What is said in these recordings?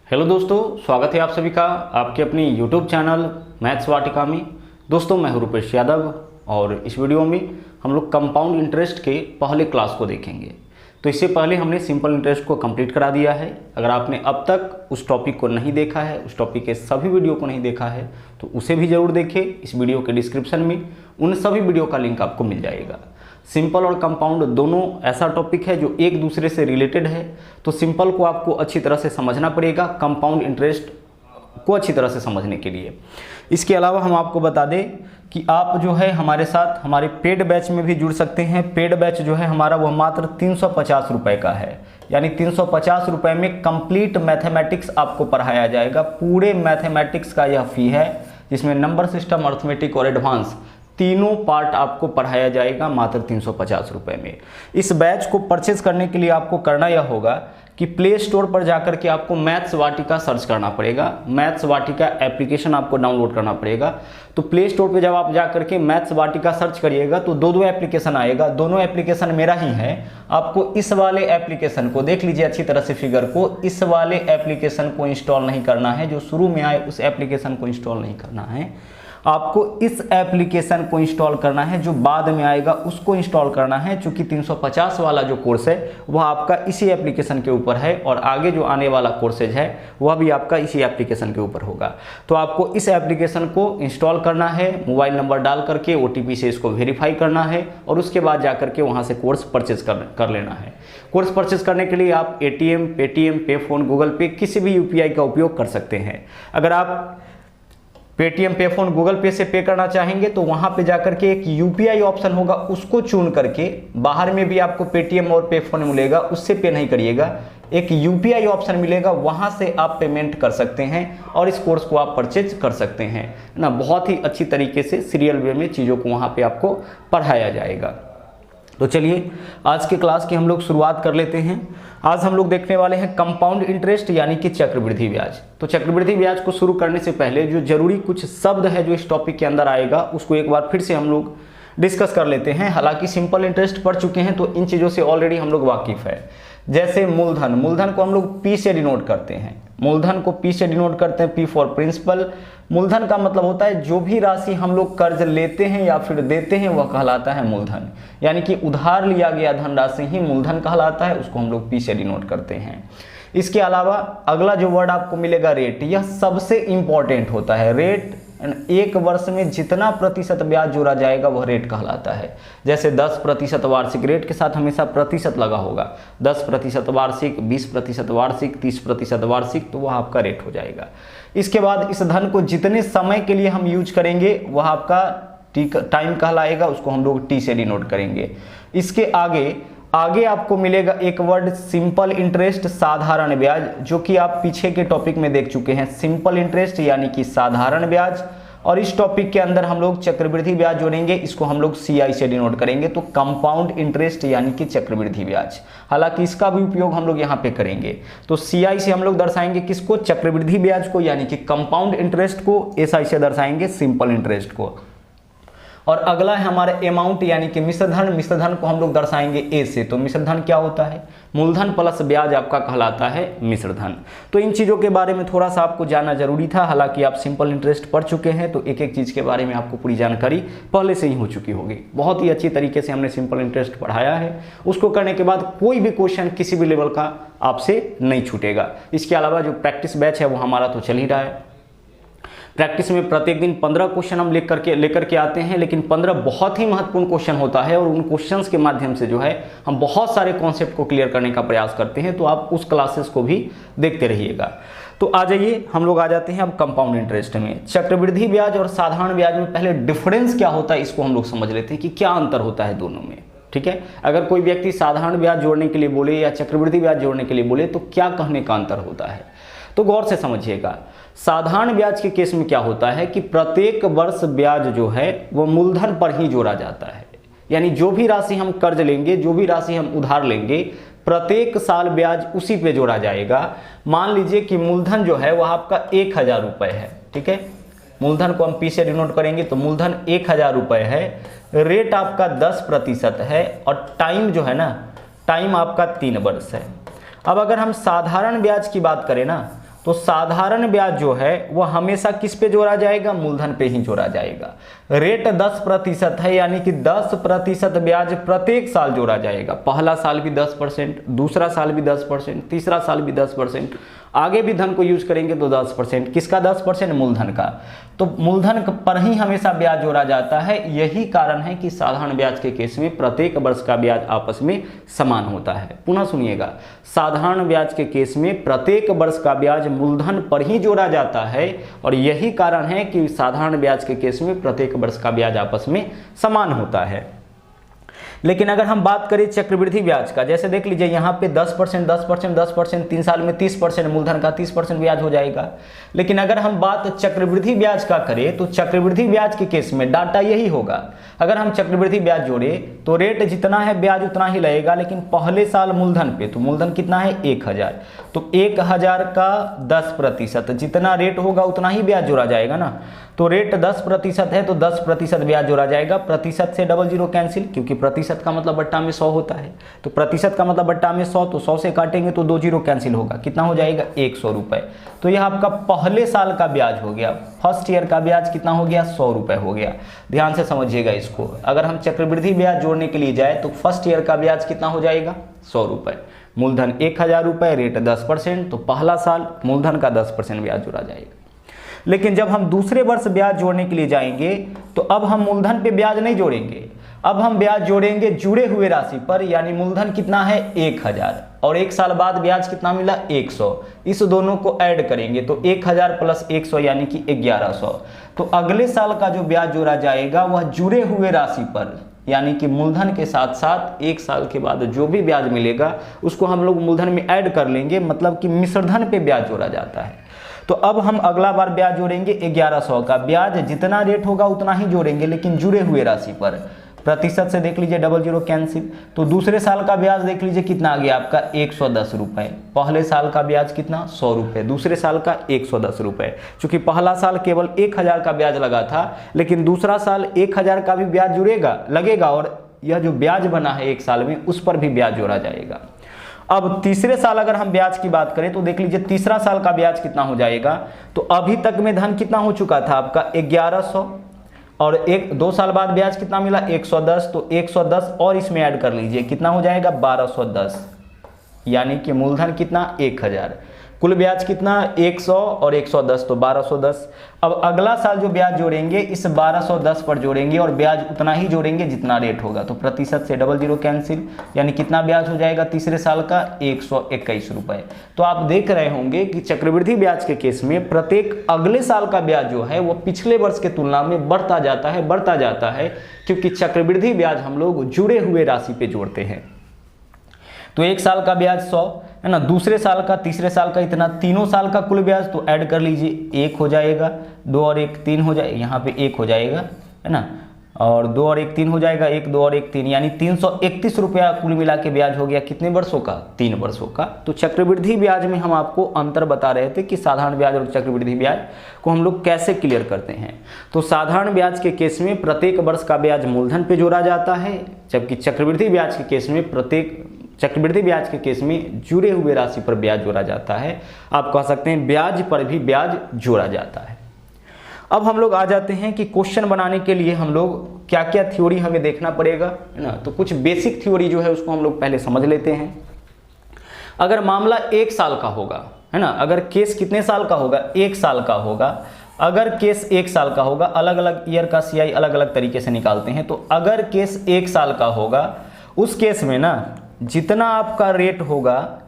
Hello दोस्तों, स्वागत है आप सभी का आपके अपनी यूट्यूब चैनल मैथ्स वाटिका में। दोस्तों मैं हूं रुपेश यादव और इस वीडियो में हम लोग कंपाउंड इंटरेस्ट के पहले क्लास को देखेंगे। तो इससे पहले हमने सिंपल इंटरेस्ट को कंप्लीट करा दिया है। अगर आपने अब तक उस टॉपिक को नहीं देखा है, उस टॉपिक के सभी वीडियो को नहीं देखा है तो उसे भी ज़रूर देखें। इस वीडियो के डिस्क्रिप्शन में उन सभी वीडियो का लिंक आपको मिल जाएगा। सिंपल और कंपाउंड दोनों ऐसा टॉपिक है जो एक दूसरे से रिलेटेड है, तो सिंपल को आपको अच्छी तरह से समझना पड़ेगा कंपाउंड इंटरेस्ट को अच्छी तरह से समझने के लिए। इसके अलावा हम आपको बता दें कि आप जो है हमारे साथ हमारे पेड बैच में भी जुड़ सकते हैं। पेड बैच जो है हमारा वह मात्र 350 रुपये का है, यानी 350 रुपये में कंप्लीट मैथमेटिक्स आपको पढ़ाया जाएगा। पूरे मैथमेटिक्स का यह फी है जिसमें नंबर सिस्टम, अर्थमेटिक और एडवांस तीनों पार्ट आपको पढ़ाया जाएगा मात्र 350 रुपये में। इस बैच को परचेज करने के लिए आपको करना यह होगा कि प्ले स्टोर पर जाकर के आपको मैथ्स वाटिका सर्च करना पड़ेगा। मैथ्स वाटिका एप्लीकेशन आपको डाउनलोड करना पड़ेगा। तो प्ले स्टोर पर जब आप जाकर के मैथ्स वाटिका सर्च करिएगा तो दो एप्लीकेशन आएगा। दोनों एप्लीकेशन मेरा ही है। आपको इस वाले एप्लीकेशन को देख लीजिए अच्छी तरह से, फिगर को, इस वाले एप्लीकेशन को इंस्टॉल नहीं करना है। जो शुरू में आए उस एप्लीकेशन को इंस्टॉल नहीं करना है, आपको इस एप्लीकेशन को इंस्टॉल करना है। जो बाद में आएगा उसको इंस्टॉल करना है। चूंकि 350 वाला जो कोर्स है वह आपका इसी एप्लीकेशन के ऊपर है और आगे जो आने वाला कोर्सेज है वह भी आपका इसी एप्लीकेशन के ऊपर होगा। तो आपको इस एप्लीकेशन को इंस्टॉल करना है, मोबाइल नंबर डाल करके OTP से इसको वेरीफाई करना है और उसके बाद जाकर के वहाँ से कोर्स परचेज कर लेना है। कोर्स परचेज करने के लिए आप ATM, पेटीएम, पे फोन, गूगल पे किसी भी UPI का उपयोग कर सकते हैं। अगर आप पेटीएम, पे फोन, गूगल पे से पे करना चाहेंगे तो वहां पे जाकर के एक UPI ऑप्शन होगा, उसको चुन करके, बाहर में भी आपको पेटीएम और पे फोन मिलेगा, उससे पे नहीं करिएगा। एक UPI ऑप्शन मिलेगा, वहां से आप पेमेंट कर सकते हैं और इस कोर्स को आप परचेज कर सकते हैं ना। बहुत ही अच्छी तरीके से सीरियल वे में चीज़ों को वहाँ पे आपको पढ़ाया जाएगा। तो चलिए आज के क्लास की हम लोग शुरुआत कर लेते हैं। आज हम लोग देखने वाले हैं कंपाउंड इंटरेस्ट यानी कि चक्रवृद्धि ब्याज। तो चक्रवृद्धि ब्याज को शुरू करने से पहले जो जरूरी कुछ शब्द है जो इस टॉपिक के अंदर आएगा उसको एक बार फिर से हम लोग डिस्कस कर लेते हैं। हालांकि सिंपल इंटरेस्ट पढ़ चुके हैं तो इन चीज़ों से ऑलरेडी हम लोग वाकिफ है। जैसे मूलधन, मूलधन को हम लोग P से डिनोट करते हैं। मूलधन को P से डिनोट करते हैं, P फॉर प्रिंसिपल। मूलधन का मतलब होता है जो भी राशि हम लोग कर्ज लेते हैं या फिर देते हैं वह कहलाता है मूलधन, यानी कि उधार लिया गया धनराशि ही मूलधन कहलाता है, उसको हम लोग P से डिनोट करते हैं। इसके अलावा अगला जो वर्ड आपको मिलेगा रेट, यह सबसे इंपॉर्टेंट होता है। रेट, एक वर्ष में जितना प्रतिशत ब्याज जोड़ा जाएगा वह रेट कहलाता है। जैसे 10% वार्षिक, रेट के साथ हमेशा प्रतिशत लगा होगा। 10% वार्षिक, 20% वार्षिक, 30% वार्षिक, तो वह आपका रेट हो जाएगा। इसके बाद इस धन को जितने समय के लिए हम यूज करेंगे वह आपका टाइम कहलाएगा, उसको हम लोग T से डिनोट करेंगे। इसके आगे आपको मिलेगा एक वर्ड सिंपल इंटरेस्ट, साधारण ब्याज, जो कि आप पीछे के टॉपिक में देख चुके हैं। सिंपल इंटरेस्ट यानी कि साधारण ब्याज, और इस टॉपिक के अंदर हम लोग चक्रवृद्धि ब्याज जोड़ेंगे, इसको हम लोग CI से डिनोट करेंगे। तो कंपाउंड इंटरेस्ट यानी कि चक्रवृद्धि ब्याज, हालांकि इसका भी उपयोग हम लोग यहाँ पे करेंगे। तो CI से हम लोग दर्शाएंगे किसको? चक्रवृद्धि ब्याज को, यानी कि कंपाउंड इंटरेस्ट को। SI से दर्शाएंगे सिंपल इंटरेस्ट को। और अगला है हमारा अमाउंट यानी कि मिश्रधन। मिश्रधन को हम लोग दर्शाएंगे A से। तो मिश्रधन क्या होता है? मूलधन प्लस ब्याज आपका कहलाता है मिश्रधन। तो इन चीज़ों के बारे में थोड़ा सा आपको जानना जरूरी था। हालांकि आप सिंपल इंटरेस्ट पढ़ चुके हैं तो एक एक चीज़ के बारे में आपको पूरी जानकारी पहले से ही हो चुकी होगी। बहुत ही अच्छी तरीके से हमने सिंपल इंटरेस्ट पढ़ाया है। उसको करने के बाद कोई भी क्वेश्चन किसी भी लेवल का आपसे नहीं छूटेगा। इसके अलावा जो प्रैक्टिस बैच है वो हमारा तो चल ही रहा है। प्रैक्टिस में प्रत्येक दिन 15 क्वेश्चन हम लेकर के आते हैं, लेकिन 15 बहुत ही महत्वपूर्ण क्वेश्चन होता है और उन क्वेश्चंस के माध्यम से जो है हम बहुत सारे कॉन्सेप्ट को क्लियर करने का प्रयास करते हैं। तो आप उस क्लासेस को भी देखते रहिएगा। तो आ जाइए हम लोग आ जाते हैं अब कंपाउंड इंटरेस्ट में। चक्रवृद्धि ब्याज और साधारण ब्याज में पहले डिफरेंस क्या होता है इसको हम लोग समझ लेते हैं कि क्या अंतर होता है दोनों में। ठीक है, अगर कोई व्यक्ति साधारण ब्याज जोड़ने के लिए बोले या चक्रवृद्धि ब्याज जोड़ने के लिए बोले तो क्या कहने का अंतर होता है, तो गौर से समझिएगा। साधारण ब्याज के केस में क्या होता है कि प्रत्येक वर्ष ब्याज जो है वो मूलधन पर ही जोड़ा जाता है, यानी जो भी राशि हम कर्ज लेंगे, जो भी राशि हम उधार लेंगे, प्रत्येक साल ब्याज उसी पे जोड़ा जाएगा। मान लीजिए कि मूलधन जो है वह आपका 1000 रुपये है। ठीक है, मूलधन को हम P से डिनोट करेंगे तो मूलधन 1000 रुपये है। रेट आपका 10% है और टाइम जो है ना, टाइम आपका 3 वर्ष है। अब अगर हम साधारण ब्याज की बात करें ना तो साधारण ब्याज जो है वह हमेशा किस पे जोड़ा जाएगा, मूलधन पे ही जोड़ा जाएगा। रेट 10% है, यानी कि 10% ब्याज प्रत्येक साल जोड़ा जाएगा। पहला साल भी 10%, दूसरा साल भी 10%, तीसरा साल भी 10%, आगे भी धन को यूज करेंगे तो 10%। किसका 10%? मूलधन का। तो मूलधन पर ही हमेशा ब्याज जोड़ा जाता है। यही कारण है कि साधारण ब्याज के केस में प्रत्येक वर्ष का ब्याज आपस में समान होता है। पुनः सुनिएगा, साधारण ब्याज के केस में प्रत्येक वर्ष का ब्याज मूलधन पर ही जोड़ा जाता है, और यही कारण है कि साधारण ब्याज के केस में प्रत्येक वर्ष का ब्याज आपस में समान होता है। लेकिन अगर हम बात करें चक्रवृद्धि ब्याज का, जैसे देख लीजिए यहाँ पे 10%, 10%, 10%, 3 साल में 30% मूलधन का 30% ब्याज हो जाएगा। लेकिन अगर हम बात चक्रवृद्धि ब्याज का करें तो चक्रवृद्धि ब्याज के केस में डाटा यही होगा। अगर हम चक्रवृद्धि ब्याज जोड़े तो रेट जितना है ब्याज उतना ही लगेगा, लेकिन पहले साल मूलधन पे, तो मूलधन कितना है 1000, तो 1000 का 10%, जितना रेट होगा उतना ही ब्याज जोड़ा जाएगा ना। तो रेट 10% है तो 10% ब्याज जोड़ा जाएगा। प्रतिशत से 00 कैंसिल, क्योंकि प्रतिशत का मतलब बट्टा में 100 होता है, तो प्रतिशत का मतलब बट्टा में 100, तो 100 से काटेंगे तो 20 कैंसिल होगा, कितना हो जाएगा 100 रुपए। तो यह आपका पहले साल का ब्याज हो गया। फर्स्ट ईयर का ब्याज कितना हो गया, 100 रुपए हो गया। ध्यान से समझिएगा इसको। अगर हम चक्रवृद्धि ब्याज जोड़ने के लिए जाए तो फर्स्ट ईयर का ब्याज कितना हो जाएगा, 100 रुपए। मूलधन 1000 रुपए, रेट 10%, तो पहला साल मूलधन का 10% ब्याज जोड़ा जाएगा। लेकिन जब हम दूसरे वर्ष ब्याज जोड़ने के लिए जाएंगे तो अब हम मूलधन पे ब्याज नहीं जोड़ेंगे, अब हम ब्याज जोड़ेंगे जुड़े हुए राशि पर। यानी मूलधन कितना है 1000, और 1 साल बाद ब्याज कितना मिला 100। इस दोनों को ऐड करेंगे तो 1000 प्लस 100 यानी कि 1100। तो अगले साल का जो ब्याज जोड़ा जाएगा वह जुड़े हुए राशि पर, यानी कि मूलधन के साथ साथ 1 साल के बाद जो भी ब्याज मिलेगा उसको हम लोग मूलधन में ऐड कर लेंगे, मतलब कि मिश्रधन पे ब्याज जोड़ा जाता है। तो अब हम अगला बार ब्याज जोड़ेंगे 1100 का। ब्याज जितना रेट होगा उतना ही जोड़ेंगे, लेकिन जुड़े हुए राशि पर। प्रतिशत से देख लीजिए 00 कैंसिल। तो दूसरे साल का ब्याज देख लीजिए कितना आ गया आपका 110 रुपए। पहले साल का ब्याज कितना 100 रुपए, दूसरे साल का 110 रुपए। चूंकि पहला साल केवल 1000 का ब्याज लगा था, लेकिन दूसरा साल 1000 का भी ब्याज जुड़ेगा लगेगा, और यह जो ब्याज बना है 1 साल में उस पर भी ब्याज जोड़ा जाएगा। अब तीसरे साल अगर हम ब्याज की बात करें तो देख लीजिए तीसरा साल का ब्याज कितना हो जाएगा। तो अभी तक में धन कितना हो चुका था आपका 1100, और 2 साल बाद ब्याज कितना मिला 110, तो 110 और इसमें ऐड कर लीजिए कितना हो जाएगा 1210, यानी कि मूलधन कितना 1000, कुल ब्याज कितना 100 और 110 तो 1210। अब अगला साल जो ब्याज जोड़ेंगे इस 1210 पर जोड़ेंगे, और ब्याज उतना ही जोड़ेंगे जितना रेट होगा। तो प्रतिशत से 00 कैंसिल, यानी कितना ब्याज हो जाएगा तीसरे साल का 121 रुपए। तो आप देख रहे होंगे कि चक्रवृद्धि ब्याज के केस में प्रत्येक अगले साल का ब्याज जो है वो पिछले वर्ष के तुलना में बढ़ता जाता है, क्योंकि चक्रवृद्धि ब्याज हम लोग जुड़े हुए राशि पे जोड़ते हैं। तो 1 साल का ब्याज 100 है ना, दूसरे साल का, तीसरे साल का इतना, तीनों साल का कुल ब्याज तो ऐड कर लीजिए 1 हो जाएगा, 2 और 1 3 हो जाएगा, यहाँ पे 1 हो जाएगा है ना, और 2 और 1 3 हो जाएगा, 1 2 और 1 3, यानी 331 रुपया कुल मिला के ब्याज हो गया। कितने वर्षों का 3 वर्षों का। तो चक्रवृद्धि ब्याज में हम आपको अंतर बता रहे थे कि साधारण ब्याज और चक्रवृद्धि ब्याज को हम लोग कैसे क्लियर करते हैं। तो साधारण ब्याज के केस में प्रत्येक वर्ष का ब्याज मूलधन पे जोड़ा जाता है, जबकि चक्रवृद्धि ब्याज के केस में जुड़े हुए राशि पर ब्याज जोड़ा जाता है। आप कह सकते हैं ब्याज पर भी ब्याज जोड़ा जाता है। अब हम लोग आ जाते हैं कि क्वेश्चन बनाने के लिए हम लोग क्या क्या थ्योरी हमें देखना पड़ेगा, है ना। तो कुछ बेसिक थ्योरी जो है उसको हम लोग पहले समझ लेते हैं। अगर मामला 1 साल का होगा, है ना, अगर केस कितने साल का होगा 1 साल का होगा। अगर केस 1 साल का होगा, अलग अलग ईयर का CI अलग अलग तरीके से निकालते हैं। तो अगर केस 1 साल का होगा, उस केस में ना जितना आपका रेट होगा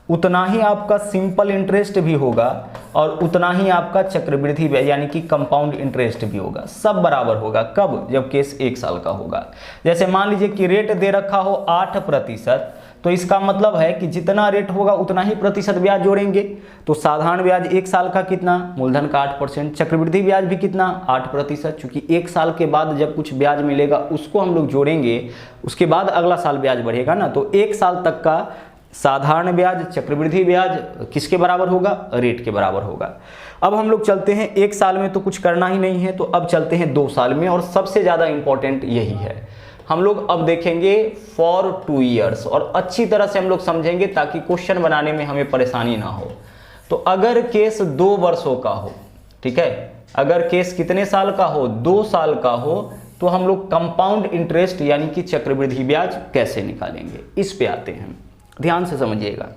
उतना ही आपका सिंपल इंटरेस्ट भी होगा, और उतना ही आपका चक्रवृद्धि यानी कि कंपाउंड इंटरेस्ट भी होगा। सब बराबर होगा। कब? जब केस 1 साल का होगा। जैसे मान लीजिए कि रेट दे रखा हो 8%, तो इसका मतलब है कि जितना रेट होगा उतना ही प्रतिशत ब्याज जोड़ेंगे। तो साधारण ब्याज 1 साल का कितना, मूलधन का 8%, चक्रवृद्धि ब्याज भी कितना 8%। चूंकि 1 साल के बाद जब कुछ ब्याज मिलेगा उसको हम लोग जोड़ेंगे, उसके बाद अगला साल ब्याज बढ़ेगा ना। तो 1 साल तक का साधारण ब्याज, चक्रवृद्धि ब्याज किसके बराबर होगा, रेट के बराबर होगा। अब हम लोग चलते हैं 1 साल में, तो कुछ करना ही नहीं है, तो अब चलते हैं 2 साल में, और सबसे ज़्यादा इंपॉर्टेंट यही है। हम लोग अब देखेंगे फॉर 2 ईयर्स, और अच्छी तरह से हम लोग समझेंगे ताकि क्वेश्चन बनाने में हमें परेशानी ना हो। तो अगर केस 2 वर्षों का हो, ठीक है, अगर केस कितने साल का हो, 2 साल का हो, तो हम लोग कंपाउंड इंटरेस्ट यानी कि चक्रवृद्धि ब्याज कैसे निकालेंगे, इस पे आते हैं। ध्यान से समझिएगा।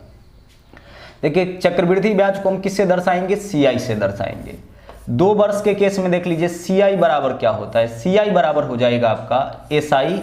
देखिए चक्रवृद्धि ब्याज को हम किससे दर्शाएंगे, सीआई से दर्शाएंगे। 2 वर्ष के केस में देख लीजिए सीआई बराबर क्या होता है, सीआई बराबर हो जाएगा आपका एसआई,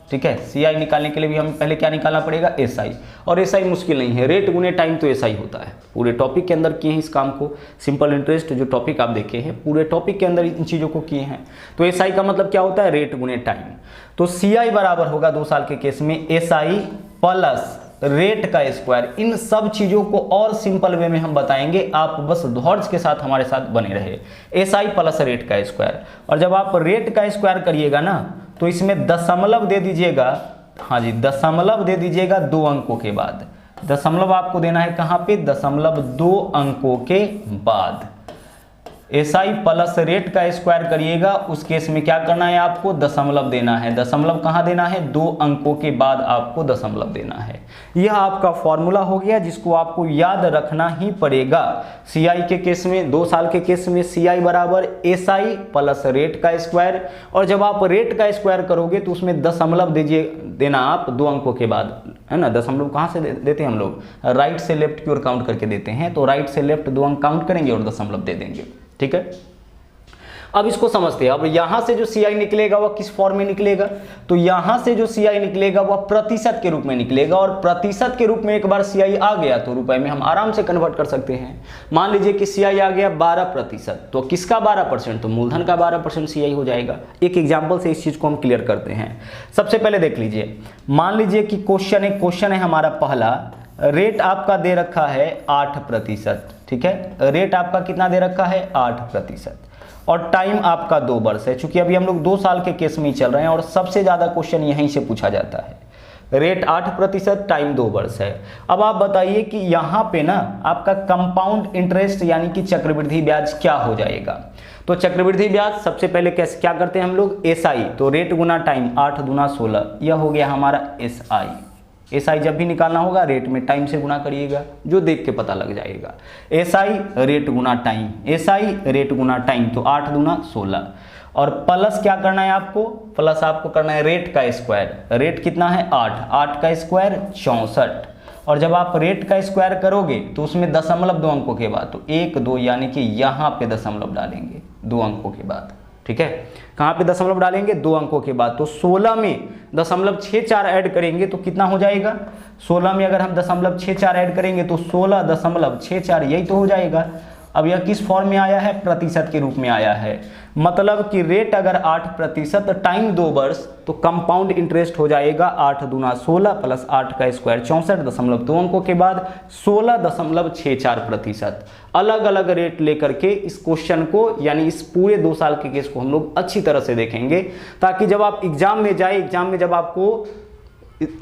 ठीक है। सीआई निकालने के लिए भी हमें पहले क्या निकालना पड़ेगा, एसआई, और एसआई मुश्किल नहीं है, रेट गुने टाइम तो एसआई होता है। पूरे टॉपिक के अंदर किए हैं इस काम को, सिंपल इंटरेस्ट जो टॉपिक आप देखे हैं पूरे टॉपिक के अंदर इन चीज़ों को किए हैं। तो एसआई का मतलब क्या होता है, रेट गुने टाइम। तो सीआई बराबर होगा 2 साल के केस में एसआई प्लस रेट का स्क्वायर। इन सब चीजों को और सिंपल वे में हम बताएंगे, आप बस धौर्ज के साथ हमारे साथ बने रहे। एसआई प्लस रेट का स्क्वायर, और जब आप रेट का स्क्वायर करिएगा ना तो इसमें दशमलव दे दीजिएगा, हाँ जी दशमलव दे दीजिएगा 2 अंकों के बाद। दशमलव आपको देना है कहाँ पे, 0.2 अंकों के बाद। एसआई प्लस रेट का स्क्वायर करिएगा, उस केस में क्या करना है, आपको दशमलव देना है। दशमलव कहाँ देना है, 2 अंकों के बाद आपको दशमलव देना है। यह आपका फॉर्मूला हो गया जिसको आपको याद रखना ही पड़ेगा। सीआई के केस में 2 साल के केस में सीआई बराबर एसआई प्लस रेट का स्क्वायर, और जब आप रेट का स्क्वायर करोगे तो उसमें दशमलव देना आप 2 अंकों के बाद, है ना। दशमलव कहाँ से देते हैं हम लोग, राइट से लेफ्ट की ओर काउंट करके देते हैं। तो राइट से लेफ्ट 2 अंक काउंट करेंगे और दशमलव दे देंगे, ठीक है। अब इसको समझते हैं। अब यहां से जो सीआई निकलेगा वह किस फॉर्म में निकलेगा, तो यहां से जो सीआई निकलेगा वह प्रतिशत के रूप में निकलेगा, और प्रतिशत के रूप में एक बार सीआई आ गया तो रुपए में हम आराम से कन्वर्ट कर सकते हैं। मान लीजिए कि सीआई आ गया 12%, तो किसका 12%, तो मूलधन का 12% सीआई हो जाएगा। एक एग्जाम्पल से इस चीज को हम क्लियर करते हैं। सबसे पहले देख लीजिए, मान लीजिए कि क्वेश्चन है हमारा पहला, रेट आपका दे रखा है 8%, ठीक है। रेट आपका कितना दे रखा है, 8%, और टाइम आपका 2 वर्ष है। चूंकि अभी हम लोग 2 साल के केस में ही चल रहे हैं और सबसे ज्यादा क्वेश्चन यहीं से पूछा जाता है। रेट 8%, टाइम 2 वर्ष है। अब आप बताइए कि यहाँ पे ना आपका कंपाउंड इंटरेस्ट यानी कि चक्रवृद्धि ब्याज क्या हो जाएगा। तो चक्रवृद्धि ब्याज सबसे पहले कैसे क्या करते हैं हम लोग, एसआई, तो रेट गुना टाइम, 8 दूना 16, यह हो गया हमारा एसआई। एसआई जब भी निकालना होगा रेट में टाइम से गुना करिएगा, जो देख के पता लग जाएगा। एसआई रेट गुना टाइम, एसआई रेट गुना टाइम, तो 8 दूना 16, और प्लस क्या करना है आपको, प्लस आपको करना है रेट का स्क्वायर। रेट कितना है 8, 8 का स्क्वायर 64, और जब आप रेट का स्क्वायर करोगे तो उसमें दशमलव 2 अंकों के बाद, तो 1 2 यानी कि यहाँ पे दशमलव डालेंगे 2 अंकों के बाद, ठीक है। कहाँ पे दशमलव डालेंगे, 2 अंकों के बाद। तो 16 में 0.64 ऐड करेंगे तो कितना हो जाएगा, 16 में अगर हम 0.64 ऐड करेंगे तो 16.64, यही तो हो जाएगा। अब यह किस फॉर्म में आया है, प्रतिशत के रूप में आया है। मतलब कि रेट अगर 8%, टाइम 2 वर्ष, तो कंपाउंड इंटरेस्ट हो जाएगा 8 दूना 16 प्लस 8 का स्क्वायर 64.2 अंकों के बाद 16.64%। अलग अलग रेट लेकर के इस क्वेश्चन को यानी इस पूरे 2 साल के केस को हम लोग अच्छी तरह से देखेंगे, ताकि जब आप एग्जाम में जाए, एग्जाम में जब आपको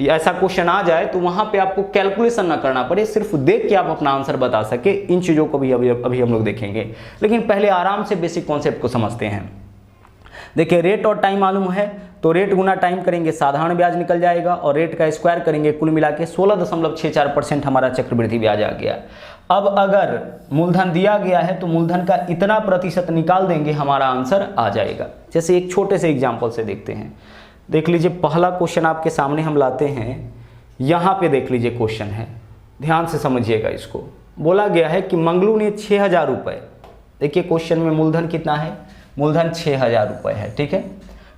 ऐसा क्वेश्चन आ जाए तो वहां पे आपको कैलकुलेशन ना करना पड़े, सिर्फ देख के आप अपना आंसर बता सके। इन चीजों को भी अभी हम लोग देखेंगे, लेकिन पहले आराम से बेसिक कॉन्सेप्ट को समझते हैं। देखिए रेट और टाइम मालूम है, तो रेट गुना टाइम करेंगे साधारण ब्याज निकल जाएगा, और रेट का स्क्वायर करेंगे, कुल मिला के 16.64% हमारा चक्रवृद्धि ब्याज आ गया। अब अगर मूलधन दिया गया है तो मूलधन का इतना प्रतिशत निकाल देंगे, हमारा आंसर आ जाएगा। जैसे एक छोटे से एग्जाम्पल से देखते हैं। देख लीजिए पहला क्वेश्चन आपके सामने हम लाते हैं, यहाँ पे देख लीजिए क्वेश्चन है, ध्यान से समझिएगा इसको। बोला गया है कि मंगलू ने 6000 रुपये, देखिए क्वेश्चन में मूलधन कितना है, मूलधन 6000 रुपये है, ठीक है।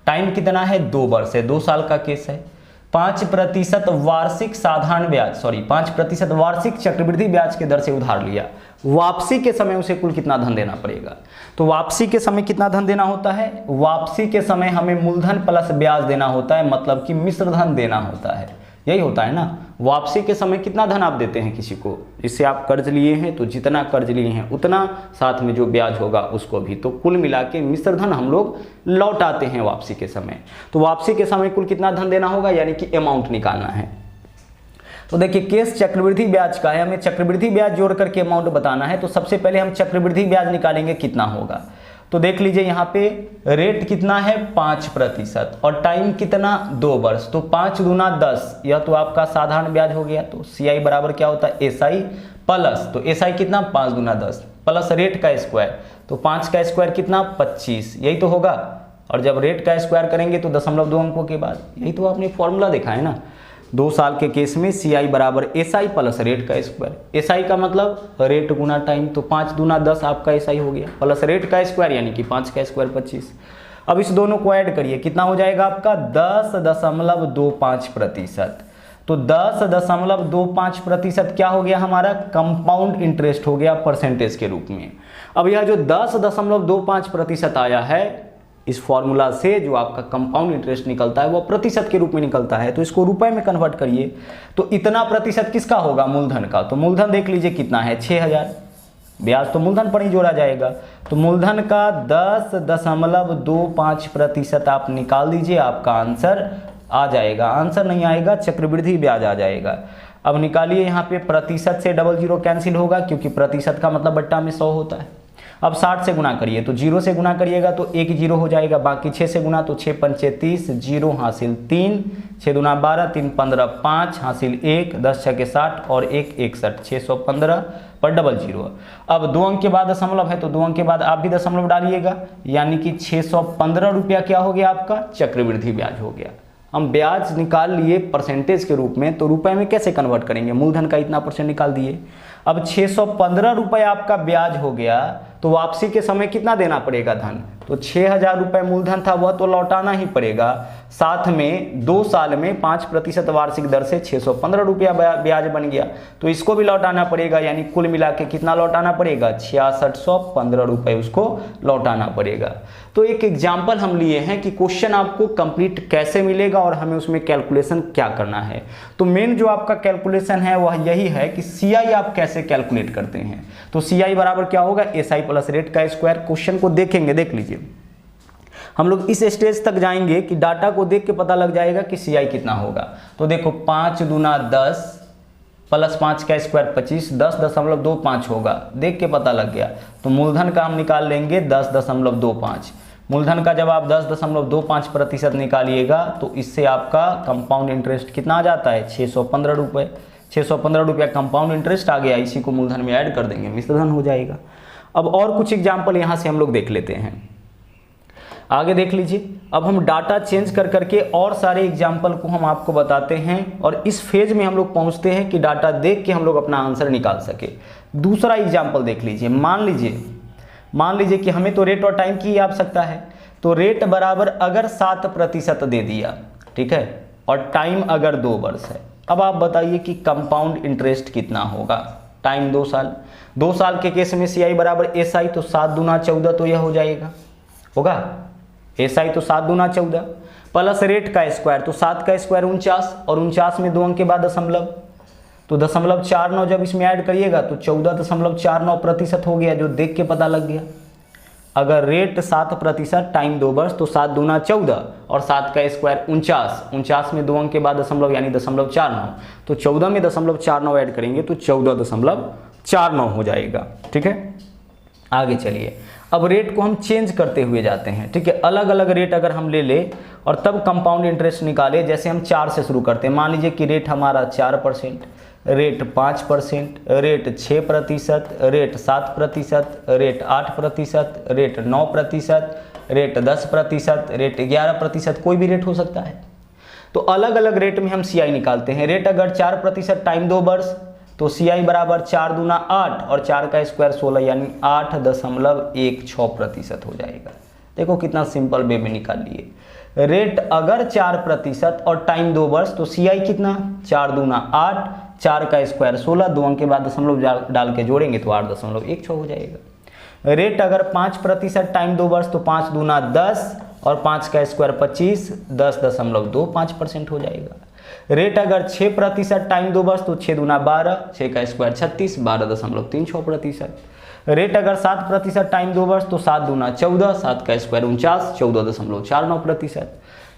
टाइम कितना है, 2 वर्ष है, 2 साल का केस है। 5% वार्षिक साधारण ब्याज, 5% वार्षिक चक्रवृद्धि ब्याज के दर से उधार लिया। वापसी के समय उसे कुल कितना धन देना पड़ेगा, तो वापसी के समय कितना धन देना होता है, वापसी के समय हमें मूलधन प्लस ब्याज देना होता है, मतलब कि मिश्र धन देना होता है, यही होता है ना। वापसी के समय कितना धन आप देते हैं किसी को, जिससे आप कर्ज लिए हैं, तो जितना कर्ज लिए हैं उतना, साथ में जो ब्याज होगा उसको भी, तो कुल मिला के मिश्र धन हम लोग लौटाते हैं वापसी के समय। तो वापसी के समय कुल कितना धन देना होगा, यानी कि अमाउंट निकालना है। तो देखिए केस चक्रवृद्धि ब्याज का है, हमें चक्रवृद्धि ब्याज जोड़ करके अमाउंट बताना है। तो सबसे पहले हम चक्रवृद्धि ब्याज निकालेंगे, कितना होगा, तो देख लीजिए यहाँ पे रेट कितना है 5% और टाइम कितना 2 वर्ष, तो 5 दूना 10, यह तो आपका साधारण ब्याज हो गया। तो सीआई बराबर क्या होता है, एसआई प्लस, तो एसआई कितना 5 दूना 10 प्लस रेट का स्क्वायर, तो 5 का स्क्वायर कितना 25, यही तो होगा। और जब रेट का स्क्वायर करेंगे तो 0.2 अंकों के बाद, यही तो आपने फॉर्मूला देखा है ना। 2 साल के केस में CI बराबर SI प्लस रेट का स्क्वायर। SI का मतलब रेट गुना टाइम, तो 5 दूना 10 आपका SI हो गया, प्लस रेट का स्क्वायर यानी कि 5 का स्क्वायर 25। अब इस दोनों को ऐड करिए, कितना हो जाएगा आपका 10.25%। तो 10.25% क्या हो गया हमारा, कंपाउंड इंटरेस्ट हो गया परसेंटेज के रूप में। अब यह जो 10.25% आया है, इस फॉर्मूला से जो आपका कंपाउंड इंटरेस्ट निकलता है वो प्रतिशत के रूप में निकलता है, तो इसको रुपए में कन्वर्ट करिए। तो इतना प्रतिशत किसका होगा, मूलधन का। तो मूलधन देख लीजिए कितना है 6000, ब्याज तो मूलधन पर ही जोड़ा जाएगा। तो मूलधन का 10.25% आप निकाल दीजिए, आपका आंसर आ जाएगा। आंसर नहीं आएगा, चक्रवृद्धि ब्याज आ जाएगा। अब निकालिए, यहाँ पे प्रतिशत से 00 कैंसिल होगा, क्योंकि प्रतिशत का मतलब बट्टा में 100 होता है। अब 60 से गुना करिए, तो 0 से गुना करिएगा तो 1 0 हो जाएगा, बाकी 6 से गुना तो 6 पंचे 30, 0 हासिल 3, 6 दूना 12, 3 15, 5 हासिल 1, 10 6 के 60 और 1 61, 615 पर 00। अब 2 अंक के बाद दशमलव है, तो 2 अंक के बाद आप भी दशमलव डालिएगा, यानी कि 615 रुपया क्या हो गया आपका, चक्रवृद्धि ब्याज हो गया। हम ब्याज निकाल लिए परसेंटेज के रूप में, तो रुपए में कैसे कन्वर्ट करेंगे, मूलधन का इतना % निकाल दिए। अब 615 रुपये आपका ब्याज हो गया, तो वापसी के समय कितना देना पड़ेगा धन, तो 6000 रुपये मूलधन था वह तो लौटाना ही पड़ेगा, साथ में 2 साल में 5% वार्षिक दर से 615 रुपया ब्याज बन गया, तो इसको भी लौटाना पड़ेगा, यानी कुल मिला के कितना लौटाना पड़ेगा, 6615 रुपये उसको लौटाना पड़ेगा। तो एक एग्जाम्पल हम लिए हैं कि क्वेश्चन आपको कंप्लीट कैसे मिलेगा और हमें उसमें कैलकुलेशन क्या करना है। तो मेन जो आपका कैलकुलेशन है वह यही है कि CI आप कैसे कैलकुलेट करते हैं। तो CI बराबर क्या होगा, SI प्लस रेट का स्क्वायर। क्वेश्चन को देखेंगे, देख लीजिए, हम लोग इस स्टेज तक जाएंगे कि डाटा को देख के पता लग जाएगा कि CI कितना होगा। तो देखो 5 दूना 10 प्लस 5 का स्क्वायर 25, 10.25 होगा, देख के पता लग गया। तो मूलधन का हम निकाल लेंगे 10.25। मूलधन का जब आप 10.25% निकालिएगा तो इससे आपका कंपाउंड इंटरेस्ट कितना आ जाता है, 615 रुपये। 615 रुपया कंपाउंड इंटरेस्ट आ गया, इसी को मूलधन में ऐड कर देंगे, मिश्रधन हो जाएगा। अब और कुछ एग्जाम्पल यहाँ से हम लोग देख लेते हैं, आगे देख लीजिए। अब हम डाटा चेंज कर करके और सारे एग्जाम्पल को हम आपको बताते हैं, और इस फेज में हम लोग पहुँचते हैं कि डाटा देख के हम लोग अपना आंसर निकाल सके। दूसरा एग्जाम्पल देख लीजिए, मान लीजिए कि हमें तो रेट और टाइम की आवश्यकता है, तो रेट बराबर अगर 7% दे दिया, ठीक है, और टाइम अगर 2 वर्ष है। अब आप बताइए कि कंपाउंड इंटरेस्ट कितना होगा, टाइम 2 साल। 2 साल के केस में CI बराबर SI, तो 7 दूना 14, तो यह हो जाएगा, होगा SI तो 7 दूना 14 प्लस रेट का स्क्वायर, तो 7 का स्क्वायर 49, और 49 में 2 अंक के बाद दशमलव, तो 0.49 जब इसमें ऐड करिएगा तो 14.49% हो गया, जो देख के पता लग गया। अगर रेट 7%, टाइम 2 वर्ष, तो 7 दूना 14 और 7 का स्क्वायर 49 में 2 अंक के बाद दशमलव यानी 0.49, तो 14 में 0.49 ऐड करेंगे तो 14.49 हो जाएगा, ठीक है। आगे चलिए, अब रेट को हम चेंज करते हुए जाते हैं, ठीक है। अलग अलग रेट अगर हम ले और तब कंपाउंड इंटरेस्ट निकाले, जैसे हम 4 से शुरू करते हैं। मान लीजिए कि रेट हमारा 4%, rate 5%, rate 6%, rate 7%, rate 8%, rate 9%, rate 10%, rate 11%, कोई भी रेट हो सकता है। तो अलग अलग रेट में हम CI निकालते हैं। रेट अगर 4%, टाइम 2 वर्ष, तो CI बराबर 4 दूना 8 और 4 का स्क्वायर 16 यानी 8.16% हो जाएगा। देखो कितना सिंपल वे में निकाल लिए। रेट अगर 4% और टाइम 2 वर्ष, तो CI कितना, 4 दूना 8, 4 का स्क्वायर 16, 2 अंक के बाद दशमलव डाल के जोड़ेंगे तो 8.16 हो जाएगा। रेट अगर 5%, टाइम 2 वर्ष, तो 5 दूना 10 और 5 का स्क्वायर 25, 10.25% हो जाएगा। रेट अगर 6%, टाइम 2 वर्ष, तो 6 दूना 12, 6 का स्क्वायर 36, 12.36%। रेट अगर 7%, टाइम 2 वर्ष, तो 7 दूना 14, 7 का स्क्वायर 49, 14.49%।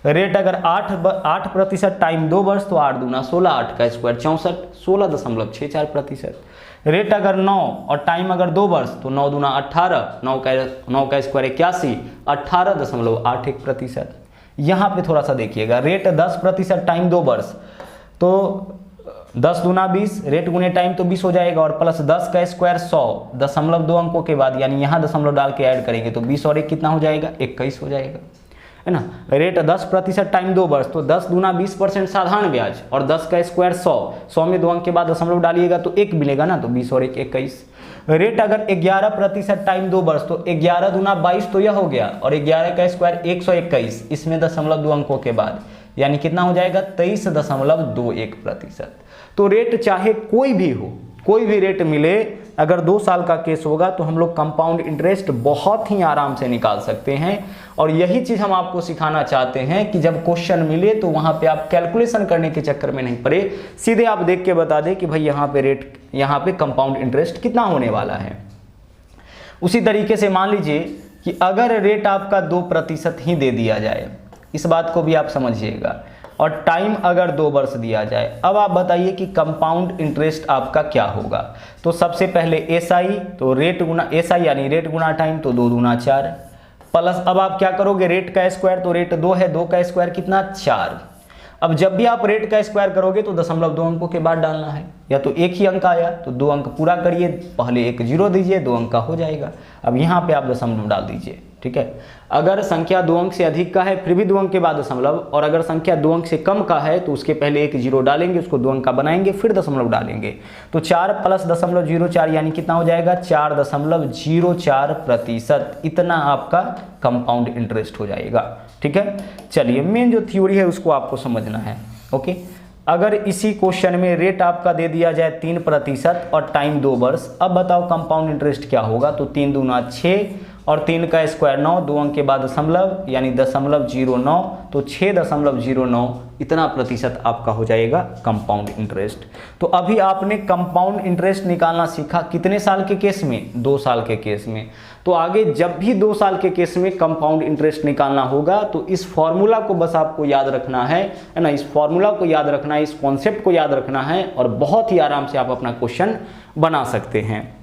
रेट अगर 8%, टाइम 2 वर्ष, तो 8 दूना 16, 8 का स्क्वायर 64, 16.64%। रेट अगर 9 और टाइम अगर 2 वर्ष, तो 9 दूना 18, 9 का स्क्वायर 81, 18.81%। यहाँ पे थोड़ा सा देखिएगा, रेट 10%, टाइम 2 वर्ष, तो 10 दूना 20, रेट गुने टाइम तो 20 हो जाएगा, और प्लस 10 का स्क्वायर 100, दशमलव 2 अंकों के बाद, यानी यहाँ दशमलव डाल के ऐड करेंगे तो 20 और 1 कितना हो जाएगा, 21 हो जाएगा, है ना। रेट 10% टाइम 2 वर्ष, तो 10 दूना 20% साधारण ब्याज, और 10 का स्क्वायर 100 में 2 अंक के बाद दशमलव डालिएगा तो 1 मिलेगा ना, तो 20 और 1 21। रेट अगर 11% टाइम 2 वर्ष, तो 11 दूना 22 तो यह हो गया, और 11 का स्क्वायर 121, इसमें दशमलव 2 अंकों के बाद, यानी कितना हो जाएगा 23.21%। तो रेट चाहे कोई भी हो, कोई भी रेट मिले, अगर 2 साल का केस होगा तो हम लोग कंपाउंड इंटरेस्ट बहुत ही आराम से निकाल सकते हैं। और यही चीज हम आपको सिखाना चाहते हैं कि जब क्वेश्चन मिले तो वहां पे आप कैलकुलेशन करने के चक्कर में नहीं पड़े, सीधे आप देख के बता दें कि भाई यहाँ पे रेट, यहाँ पे कंपाउंड इंटरेस्ट कितना होने वाला है। उसी तरीके से मान लीजिए कि अगर रेट आपका 2% ही दे दिया जाए, इस बात को भी आप समझिएगा, और टाइम अगर 2 वर्ष दिया जाए, अब आप बताइए कि कंपाउंड इंटरेस्ट आपका क्या होगा। तो सबसे पहले एसआई, तो रेट गुना एसआई यानी रेट गुना टाइम, तो 2 दूना 4, प्लस अब आप क्या करोगे, रेट का स्क्वायर, तो रेट 2 है, 2 का स्क्वायर कितना 4। अब जब भी आप रेट का स्क्वायर करोगे तो दशमलव 2 अंकों के बाद डालना है, या तो एक ही अंक आया तो 2 अंक पूरा करिए, पहले एक 0 दीजिए, 2 अंक का हो जाएगा। अब यहाँ पे आप दशमलव डाल दीजिए, ठीक है। अगर संख्या 2 अंक से अधिक का है फिर भी 2 अंक के बाद दशमलव, और अगर संख्या 2 अंक से कम का है तो उसके पहले एक 0 डालेंगे, उसको 2 अंक का बनाएंगे, फिर दशमलव डालेंगे। तो 4 प्लस दशमलव 04 यानी कितना हो जाएगा 4.04%, इतना आपका कंपाउंड इंटरेस्ट हो जाएगा, ठीक है। चलिए, मेन जो थ्योरी है उसको आपको समझना है, ओके। अगर इसी क्वेश्चन में रेट आपका दे दिया जाए 3% और टाइम 2 वर्ष, अब बताओ कंपाउंड इंटरेस्ट क्या होगा। तो 3 दूना 6 और 3 का स्क्वायर 9, 2 अंक के बाद दशमलव यानी 0.09, तो 6.09 इतना प्रतिशत आपका हो जाएगा कंपाउंड इंटरेस्ट। तो अभी आपने कंपाउंड इंटरेस्ट निकालना सीखा कितने साल के केस में, 2 साल के केस में। तो आगे जब भी 2 साल के केस में कंपाउंड इंटरेस्ट निकालना होगा तो इस फॉर्मूला को बस आपको याद रखना है ना, इस फॉर्मूला को याद रखना है, इस कॉन्सेप्ट को याद रखना है, और बहुत ही आराम से आप अपना क्वेश्चन बना सकते हैं।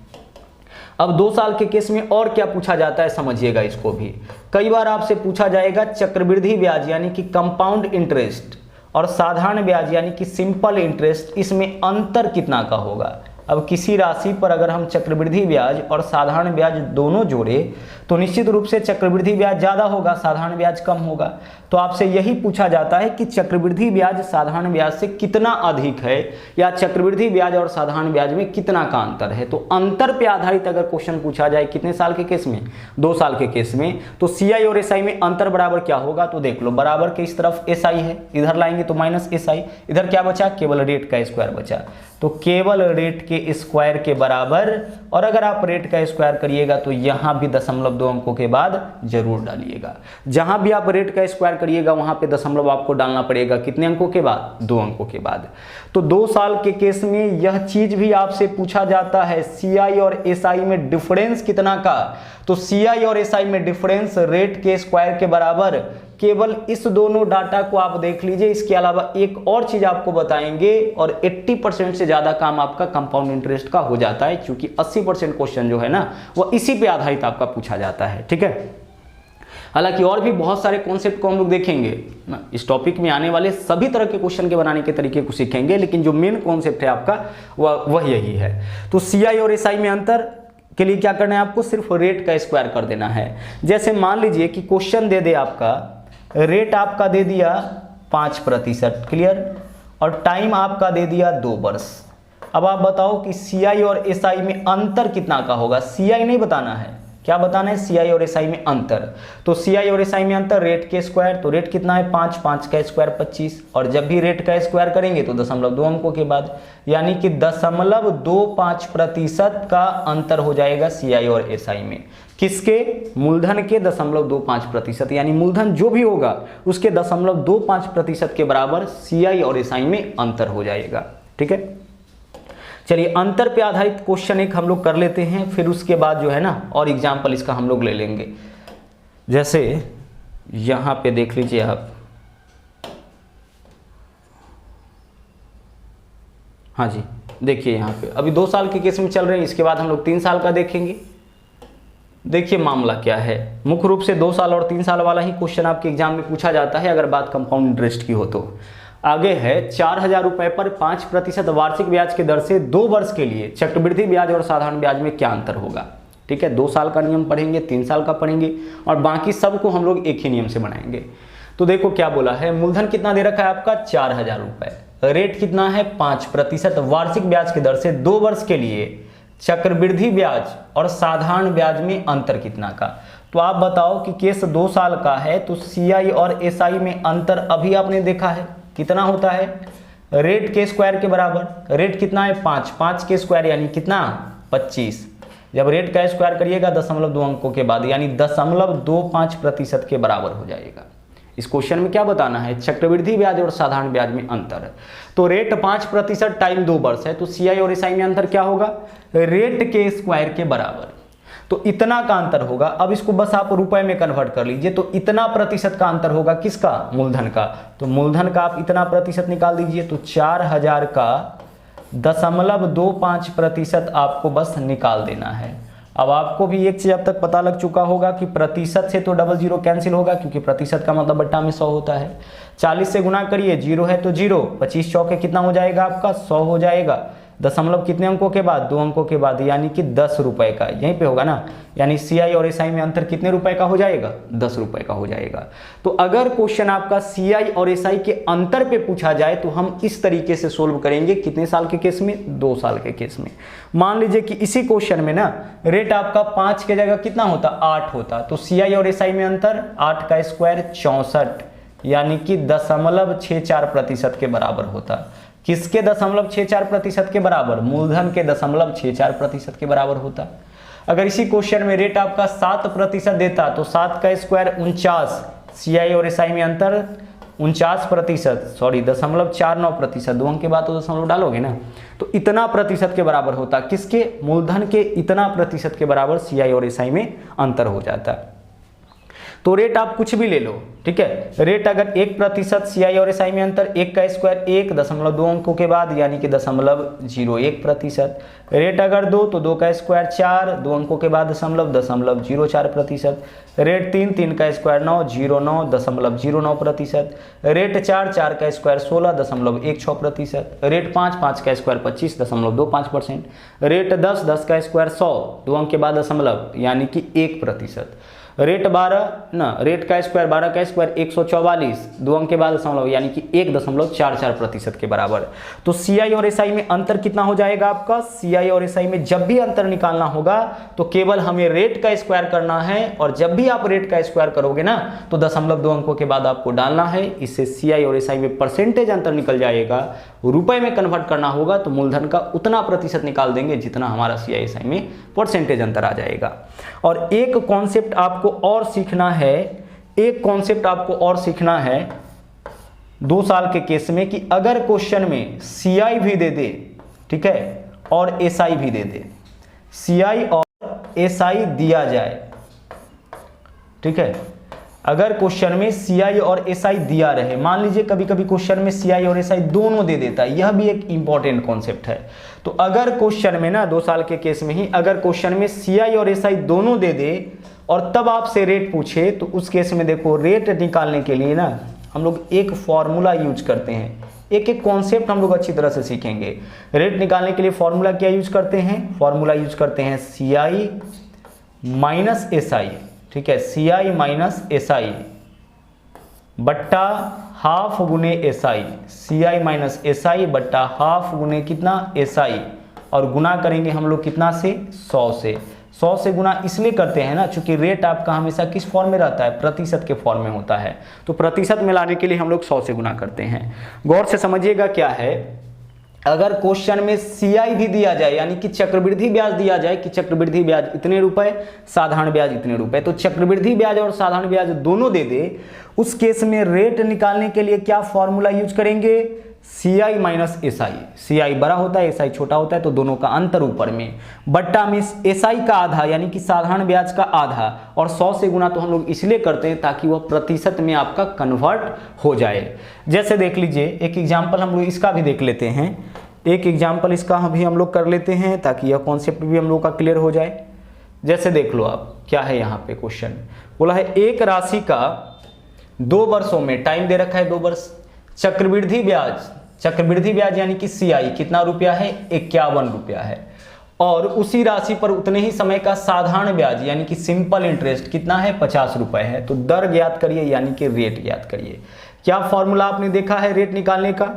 अब 2 साल के केस में और क्या पूछा जाता है समझिएगा इसको भी। कई बार आपसे पूछा जाएगा चक्रवृद्धि ब्याज यानी कि कंपाउंड इंटरेस्ट और साधारण ब्याज यानी कि सिंपल इंटरेस्ट, इसमें अंतर कितना का होगा। अब किसी राशि पर अगर हम चक्रवृद्धि ब्याज और साधारण ब्याज दोनों जोड़े तो निश्चित रूप से चक्रवृद्धि ब्याज ज़्यादा होगा, साधारण ब्याज कम होगा। तो आपसे यही पूछा जाता है कि चक्रवृद्धि ब्याज साधारण ब्याज से कितना अधिक है, या चक्रवृद्धि ब्याज और साधारण ब्याज में कितना का अंतर है। तो अंतर पे आधारित अगर क्वेश्चन पूछा जाए कितने साल के केस में, 2 साल के केस में, तो सीआई और एसआई में अंतर बराबर क्या होगा। तो देख लो, बराबर के इस तरफ एसआई है, इधर लाएंगे तो माइनस एसआई, इधर क्या बचा, केवल रेट का स्क्वायर बचा, तो केवल रेट के स्क्वायर के बराबर। और अगर आप रेट का स्क्वायर करिएगा तो यहां भी 0.2 अंकों के बाद जरूर डालिएगा। जहां भी आप रेट का स्क्वायर करिएगा वहां पे दशमलव आपको डालना पड़ेगा, कितने अंकों के बाद, 2 अंकों के बाद। तो 2 साल के केस में यह चीज भी आपसे पूछा जाता है, सीआई और एसआई में डिफरेंस कितना का। तो सीआई और एसआई में डिफरेंस रेट के स्क्वायर के बराबर। केवल इस दोनों डाटा को आप देख लीजिए, इसके अलावा एक और चीज आपको बताएंगे, और 80% से ज्यादा काम आपका कंपाउंड इंटरेस्ट का हो जाता है, क्योंकि 80% क्वेश्चन जो है ना वो इसी पे आधारित आपका पूछा जाता है, ठीक है। हालांकि और भी बहुत सारे कॉन्सेप्ट को हम लोग देखेंगे ना, इस टॉपिक में आने वाले सभी तरह के क्वेश्चन के बनाने के तरीके को सीखेंगे, लेकिन जो मेन कॉन्सेप्ट है आपका वह यही है। तो सीआई और एसआई में अंतर के लिए क्या करना है आपको, सिर्फ रेट का स्क्वायर कर देना है। जैसे मान लीजिए कि क्वेश्चन दे दे आपका, रेट आपका दे दिया 5%, क्लियर, और टाइम आपका दे दिया 2 वर्ष। अब आप बताओ कि सीआई और एसआई में अंतर कितना का होगा। सीआई नहीं बताना है, क्या बताना है, सीआई और एसआई में अंतर। तो सीआई और एसआई में अंतर रेट के स्क्वायर, तो रेट कितना है 5, 5 का स्क्वायर 25, और जब भी रेट का स्क्वायर करेंगे तो 0.2 अंकों के बाद, यानी कि 0.25% का अंतर हो जाएगा सीआई और एसआई में। किसके, मूलधन के 0.25%, यानी मूलधन जो भी होगा उसके 0.25% के बराबर सीआई और एसआई में अंतर हो जाएगा, ठीक है। चलिए, अंतर पे आधारित क्वेश्चन एक हम लोग कर लेते हैं, फिर उसके बाद जो है ना और एग्जाम्पल इसका हम लोग ले लेंगे। जैसे यहां पे देख लीजिए आप, हाँ जी, देखिए यहाँ पे अभी 2 साल के केस में चल रहे हैं, इसके बाद हम लोग 3 साल का देखेंगे। देखिए मामला क्या है, मुख्य रूप से 2 साल और 3 साल वाला ही क्वेश्चन आपके एग्जाम में पूछा जाता है अगर बात कंपाउंड इंटरेस्ट की हो तो। आगे है 4,000 रुपए पर 5% वार्षिक ब्याज की दर से 2 वर्ष के लिए चक्रवृद्धि ब्याज और साधारण ब्याज में क्या अंतर होगा। ठीक है, 2 साल का नियम पढ़ेंगे, 3 साल का पढ़ेंगे और बाकी सबको हम लोग एक ही नियम से बनाएंगे। तो देखो क्या बोला है, मूलधन कितना दे रखा है आपका 4,000 रुपए, रेट कितना है 5%, वार्षिक ब्याज की दर से 2 वर्ष के लिए चक्रवृद्धि ब्याज और साधारण ब्याज में अंतर कितना का। तो आप बताओ कि केस 2 साल का है तो CI और SI में अंतर अभी आपने देखा है कितना होता है, रेट के स्क्वायर के बराबर। रेट कितना है 5, 5 के स्क्वायर यानी कितना 25। जब रेट का स्क्वायर करिएगा 0.2 अंकों के बाद यानी 0.25% के बराबर हो जाएगा। इस क्वेश्चन में क्या बताना है, चक्रवृद्धि ब्याज और साधारण ब्याज में अंतर। तो रेट 5% टाइम 2 वर्ष है तो CI और SI में अंतर क्या होगा, रेट के स्क्वायर के बराबर। तो इतना का अंतर होगा। अब इसको बस आप रुपए में कन्वर्ट कर लीजिए तो इतना प्रतिशत का अंतर होगा किसका, मूलधन का। तो मूलधन का आप इतना प्रतिशत निकाल दीजिए तो 4,000 का 0.25% आपको बस निकाल देना है। अब आपको भी एक चीज अब तक पता लग चुका होगा कि प्रतिशत से तो 00 कैंसिल होगा क्योंकि प्रतिशत का मतलब बट्टा में 100 होता है। 40 से गुना करिए, 0 है तो 0, 25 चौके कितना हो जाएगा आपका 100 हो जाएगा। दशमलव कितने अंकों के बाद, 2 अंकों के बाद यानी कि 10 रुपए का, यहीं पे होगा ना। यानी CI और SI में अंतर कितने रुपए का हो जाएगा, 10 रुपए का हो जाएगा। तो अगर क्वेश्चन आपका CI और SI के अंतर पे पूछा जाए तो हम इस तरीके से सोल्व करेंगे। कितने साल के केस में, 2 साल के केस में। मान लीजिए कि इसी क्वेश्चन में ना रेट आपका 5 के जगह कितना होता, 8 होता, तो CI और SI में अंतर 8 का स्क्वायर 64 यानी कि 0.64% के बराबर होता। किसके 0.64% के बराबर, मूलधन के 0.64% के बराबर होता। अगर इसी क्वेश्चन में रेट आपका 7% देता तो 7 का स्क्वायर 49, CI और SI में अंतर 49%, सॉरी 0.49%, 2 अंक के बाद तो दशमलव डालोगे ना, तो इतना प्रतिशत के बराबर होता। किसके, मूलधन के इतना प्रतिशत के बराबर CI और SI में अंतर हो जाता। तो रेट आप कुछ भी ले लो, ठीक है। रेट अगर 1% CI और SI में अंतर, 1 का स्क्वायर 1, 0.2 अंकों के बाद यानी कि 0.01%। रेट अगर 2 तो 2 का स्क्वायर 4, 2 अंकों के बाद 0.04%। रेट 3, 3 का स्क्वायर 9, 0.09%। रेट 4, 4 का स्क्वायर 16.16%। रेट 5, 5 का स्क्वायर 25.25%। रेट 10, 10 का स्क्वायर 100, 2 अंक के बाद दशमलव यानी कि 1%। रेट 12 ना, रेट का स्क्वायर 12 का स्क्वायर 144, 2 अंक के बाद दशमलव यानी कि 1.44% के बराबर। तो CI और SI में अंतर कितना हो जाएगा आपका, CI और SI में जब भी अंतर निकालना होगा तो केवल हमें रेट का स्क्वायर करना है, और जब भी आप रेट का स्क्वायर करोगे ना तो 0.2 अंकों के बाद आपको डालना है। इससे CI और SI में परसेंटेज अंतर निकल जाएगा। रुपए में कन्वर्ट करना होगा तो मूलधन का उतना प्रतिशत निकाल देंगे जितना हमारा CI SI में परसेंटेज अंतर आ जाएगा। और एक कॉन्सेप्ट आपको और सीखना है, एक कॉन्सेप्ट आपको और सीखना है 2 साल के केस में, कि अगर क्वेश्चन में CI भी दे दे, ठीक है, और SI भी दे दे, CI और SI दिया जाए, ठीक है, अगर क्वेश्चन में CI और SI दिया रहे, मान लीजिए कभी कभी क्वेश्चन में CI और SI दोनों दे देता है, यह भी एक इंपॉर्टेंट कॉन्सेप्ट है। तो अगर क्वेश्चन में ना 2 साल के केस में ही अगर क्वेश्चन में CI और SI दोनों दे दे और तब आपसे रेट पूछे, तो उस केस में देखो रेट निकालने के लिए ना हम लोग एक फॉर्मूला यूज करते हैं। एक एक कॉन्सेप्ट हम लोग अच्छी तरह से सीखेंगे। रेट निकालने के लिए फॉर्मूला क्या यूज करते हैं, फॉर्मूला यूज करते हैं CI माइनस SI, ठीक है, CI माइनस SI बट्टा हाफ गुने SI, CI माइनस SI बट्टा हाफ गुने कितना SI, और गुना करेंगे हम लोग कितना से, 100 से। 100 से गुना इसलिए करते हैं ना चूंकि रेट आपका हमेशा किस फॉर्म में रहता है, प्रतिशत के फॉर्म में होता है, तो प्रतिशत में लाने के लिए हम लोग 100 से गुना करते हैं। गौर से समझिएगा क्या है, अगर क्वेश्चन में CI भी दिया जाए यानी कि चक्रवृद्धि ब्याज दिया जाए कि चक्रवृद्धि ब्याज इतने रुपए, साधारण ब्याज इतने रुपए, तो चक्रवृद्धि ब्याज और साधारण ब्याज दोनों दे दे, उस केस में रेट निकालने के लिए क्या फॉर्मूला यूज करेंगे, CI माइनस SI। CI बड़ा होता है, SI छोटा होता है, तो दोनों का अंतर ऊपर में बट्टा में SI का आधा यानी कि साधारण ब्याज का आधा, और 100 से गुना तो हम लोग इसलिए करते हैं ताकि वह प्रतिशत में आपका कन्वर्ट हो जाए। जैसे देख लीजिए एक एग्जाम्पल हम लोग इसका भी देख लेते हैं, एक एग्जाम्पल इसका भी हम लोग कर लेते हैं ताकि यह कॉन्सेप्ट भी हम लोग का क्लियर हो जाए। जैसे देख लो आप क्या है यहाँ पे क्वेश्चन बोला है, एक राशि का 2 वर्षों में, टाइम दे रखा है 2 वर्ष, चक्रवृद्धि ब्याज यानी कि CI कितना रुपया है, 51 रुपया है। और उसी राशि पर उतने ही समय का साधारण ब्याज यानी कि सिंपल इंटरेस्ट कितना है, 50 रुपए है। तो दर ज्ञात करिए यानी कि रेट ज्ञात करिए। क्या फॉर्मूला आपने देखा है रेट निकालने का?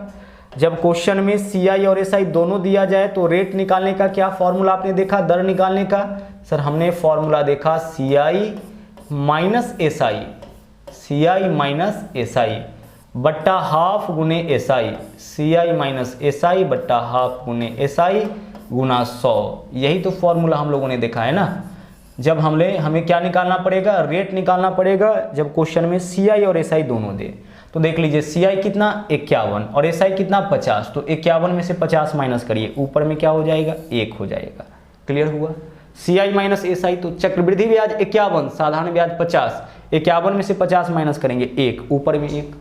जब क्वेश्चन में CI और SI दोनों दिया जाए तो रेट निकालने का क्या फॉर्मूला आपने देखा, दर निकालने का? सर हमने फॉर्मूला देखा CI माइनस SI बट्टा हाफ गुने SI, CI माइनस SI बट्टा हाफ गुने SI गुना 100। यही तो फॉर्मूला हम लोगों ने देखा है ना। जब हमें क्या निकालना पड़ेगा, रेट निकालना पड़ेगा जब क्वेश्चन में CI और SI दोनों दे। तो देख लीजिए CI कितना 51 और SI कितना 50, तो 51 में से 50 माइनस करिए, ऊपर में क्या हो जाएगा, 1 हो जाएगा। क्लियर हुआ? CI माइनस SI, तो चक्रवृद्धि ब्याज 51, साधारण ब्याज 50, 51 में से 50 माइनस करेंगे 1, ऊपर में 1,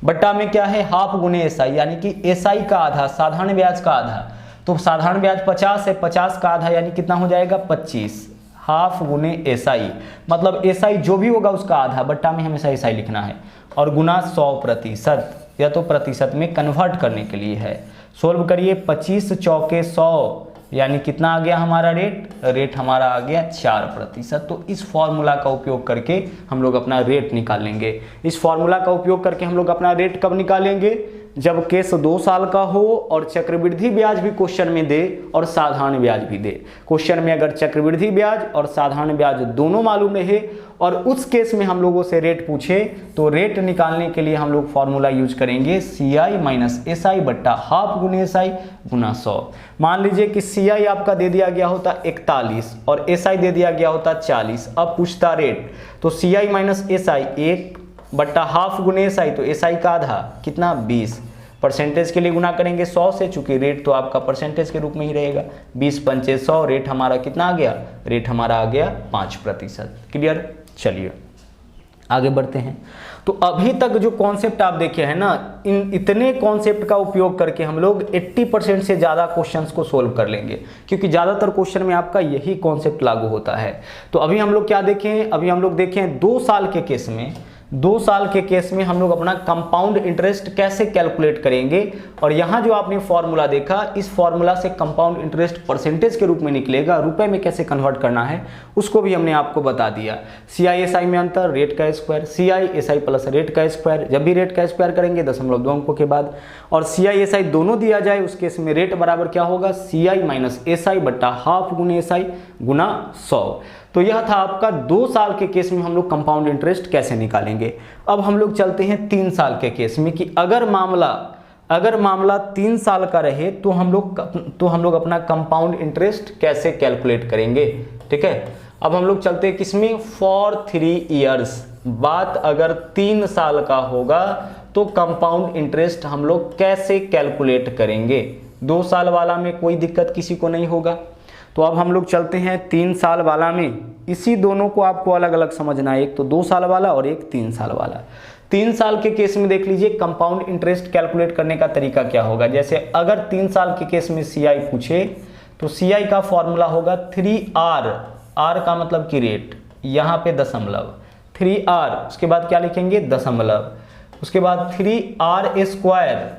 बट्टा में क्या है, हाफ गुने SI यानी कि SI का आधा, साधारण ब्याज का आधा। तो साधारण ब्याज 50 है, 50 का आधा यानी कितना हो जाएगा, 25, हाफ गुने SI मतलब SI जो भी होगा उसका आधा, बट्टा में हमेशा SI लिखना है, और गुना 100%, या तो प्रतिशत में कन्वर्ट करने के लिए है। सोल्व करिए, 25 चौके 100 यानी कितना आ गया हमारा रेट हमारा आ गया 4%। तो इस फॉर्मूला का उपयोग करके हम लोग अपना रेट निकाल लेंगे। इस फॉर्मूला का उपयोग करके हम लोग अपना रेट कब निकालेंगे, जब केस 2 साल का हो और चक्रवृद्धि ब्याज भी क्वेश्चन में दे और साधारण ब्याज भी दे। क्वेश्चन में अगर चक्रवृद्धि ब्याज और साधारण ब्याज दोनों मालूम रहे और उस केस में हम लोगों से रेट पूछे, तो रेट निकालने के लिए हम लोग फॉर्मूला यूज करेंगे CI माइनस SI बट्टा हाफ गुने SI गुना 100। मान लीजिए कि CI आपका दे दिया गया होता 41 और SI दे दिया गया होता 40। अब पूछता रेट, तो CI माइनस SI 1 बट्टा हाफ गुने SI, तो SI का आधा कितना 20, परसेंटेज के लिए गुना करेंगे 100 से, चूंकि रेट तो आपका परसेंटेज के रूप में ही रहेगा। 20 पंचे 100, रेट हमारा कितना आ गया, रेट हमारा आ गया 5%। क्लियर? चलिए आगे बढ़ते हैं। तो अभी तक जो कॉन्सेप्ट आप देखे हैं ना, इतने कॉन्सेप्ट का उपयोग करके हम लोग 80% से ज़्यादा क्वेश्चंस को सोल्व कर लेंगे, क्योंकि ज़्यादातर क्वेश्चन में आपका यही कॉन्सेप्ट लागू होता है। तो अभी हम लोग क्या देखें, अभी हम लोग देखें 2 साल के केस में, 2 साल के केस में हम लोग अपना कंपाउंड इंटरेस्ट कैसे कैलकुलेट करेंगे। और यहाँ जो आपने फॉर्मूला देखा, इस फॉर्मूला से कंपाउंड इंटरेस्ट परसेंटेज के रूप में निकलेगा, रुपए में कैसे कन्वर्ट करना है उसको भी हमने आपको बता दिया। CI SI में अंतर, रेट का square, CI SI plus rate का स्क्वायर, जब भी रेट का स्क्वायर करेंगे 0.2 अंकों के बाद, और CI SI दोनों दिया जाए उस केस में रेट बराबर क्या होगा, CI माइनस SI बट्टा हाफ गुने SI गुना 100। तो यह था आपका 2 साल के केस में हम लोग कंपाउंड इंटरेस्ट कैसे निकालेंगे। अब हम लोग चलते हैं 3 साल के केस में, कि अगर मामला 3 साल का रहे तो हम लोग अपना कंपाउंड इंटरेस्ट कैसे कैलकुलेट करेंगे। ठीक है, अब हम लोग चलते हैं किसमें, फॉर 3 इयर्स। बात अगर 3 साल का होगा तो कंपाउंड इंटरेस्ट हम लोग कैसे कैलकुलेट करेंगे। 2 साल वाला में कोई दिक्कत किसी को नहीं होगा। तो अब हम लोग चलते हैं 3 साल वाला में। इसी दोनों को आपको अलग अलग समझना है, एक तो 2 साल वाला और एक 3 साल वाला। 3 साल के केस में देख लीजिए कंपाउंड इंटरेस्ट कैलकुलेट करने का तरीका क्या होगा। जैसे अगर 3 साल के केस में CI पूछे तो CI का फॉर्मूला होगा 3R, R का मतलब की रेट, यहाँ पे दशमलव, 3R, उसके बाद क्या लिखेंगे, दशमलव, उसके बाद 3R स्क्वायर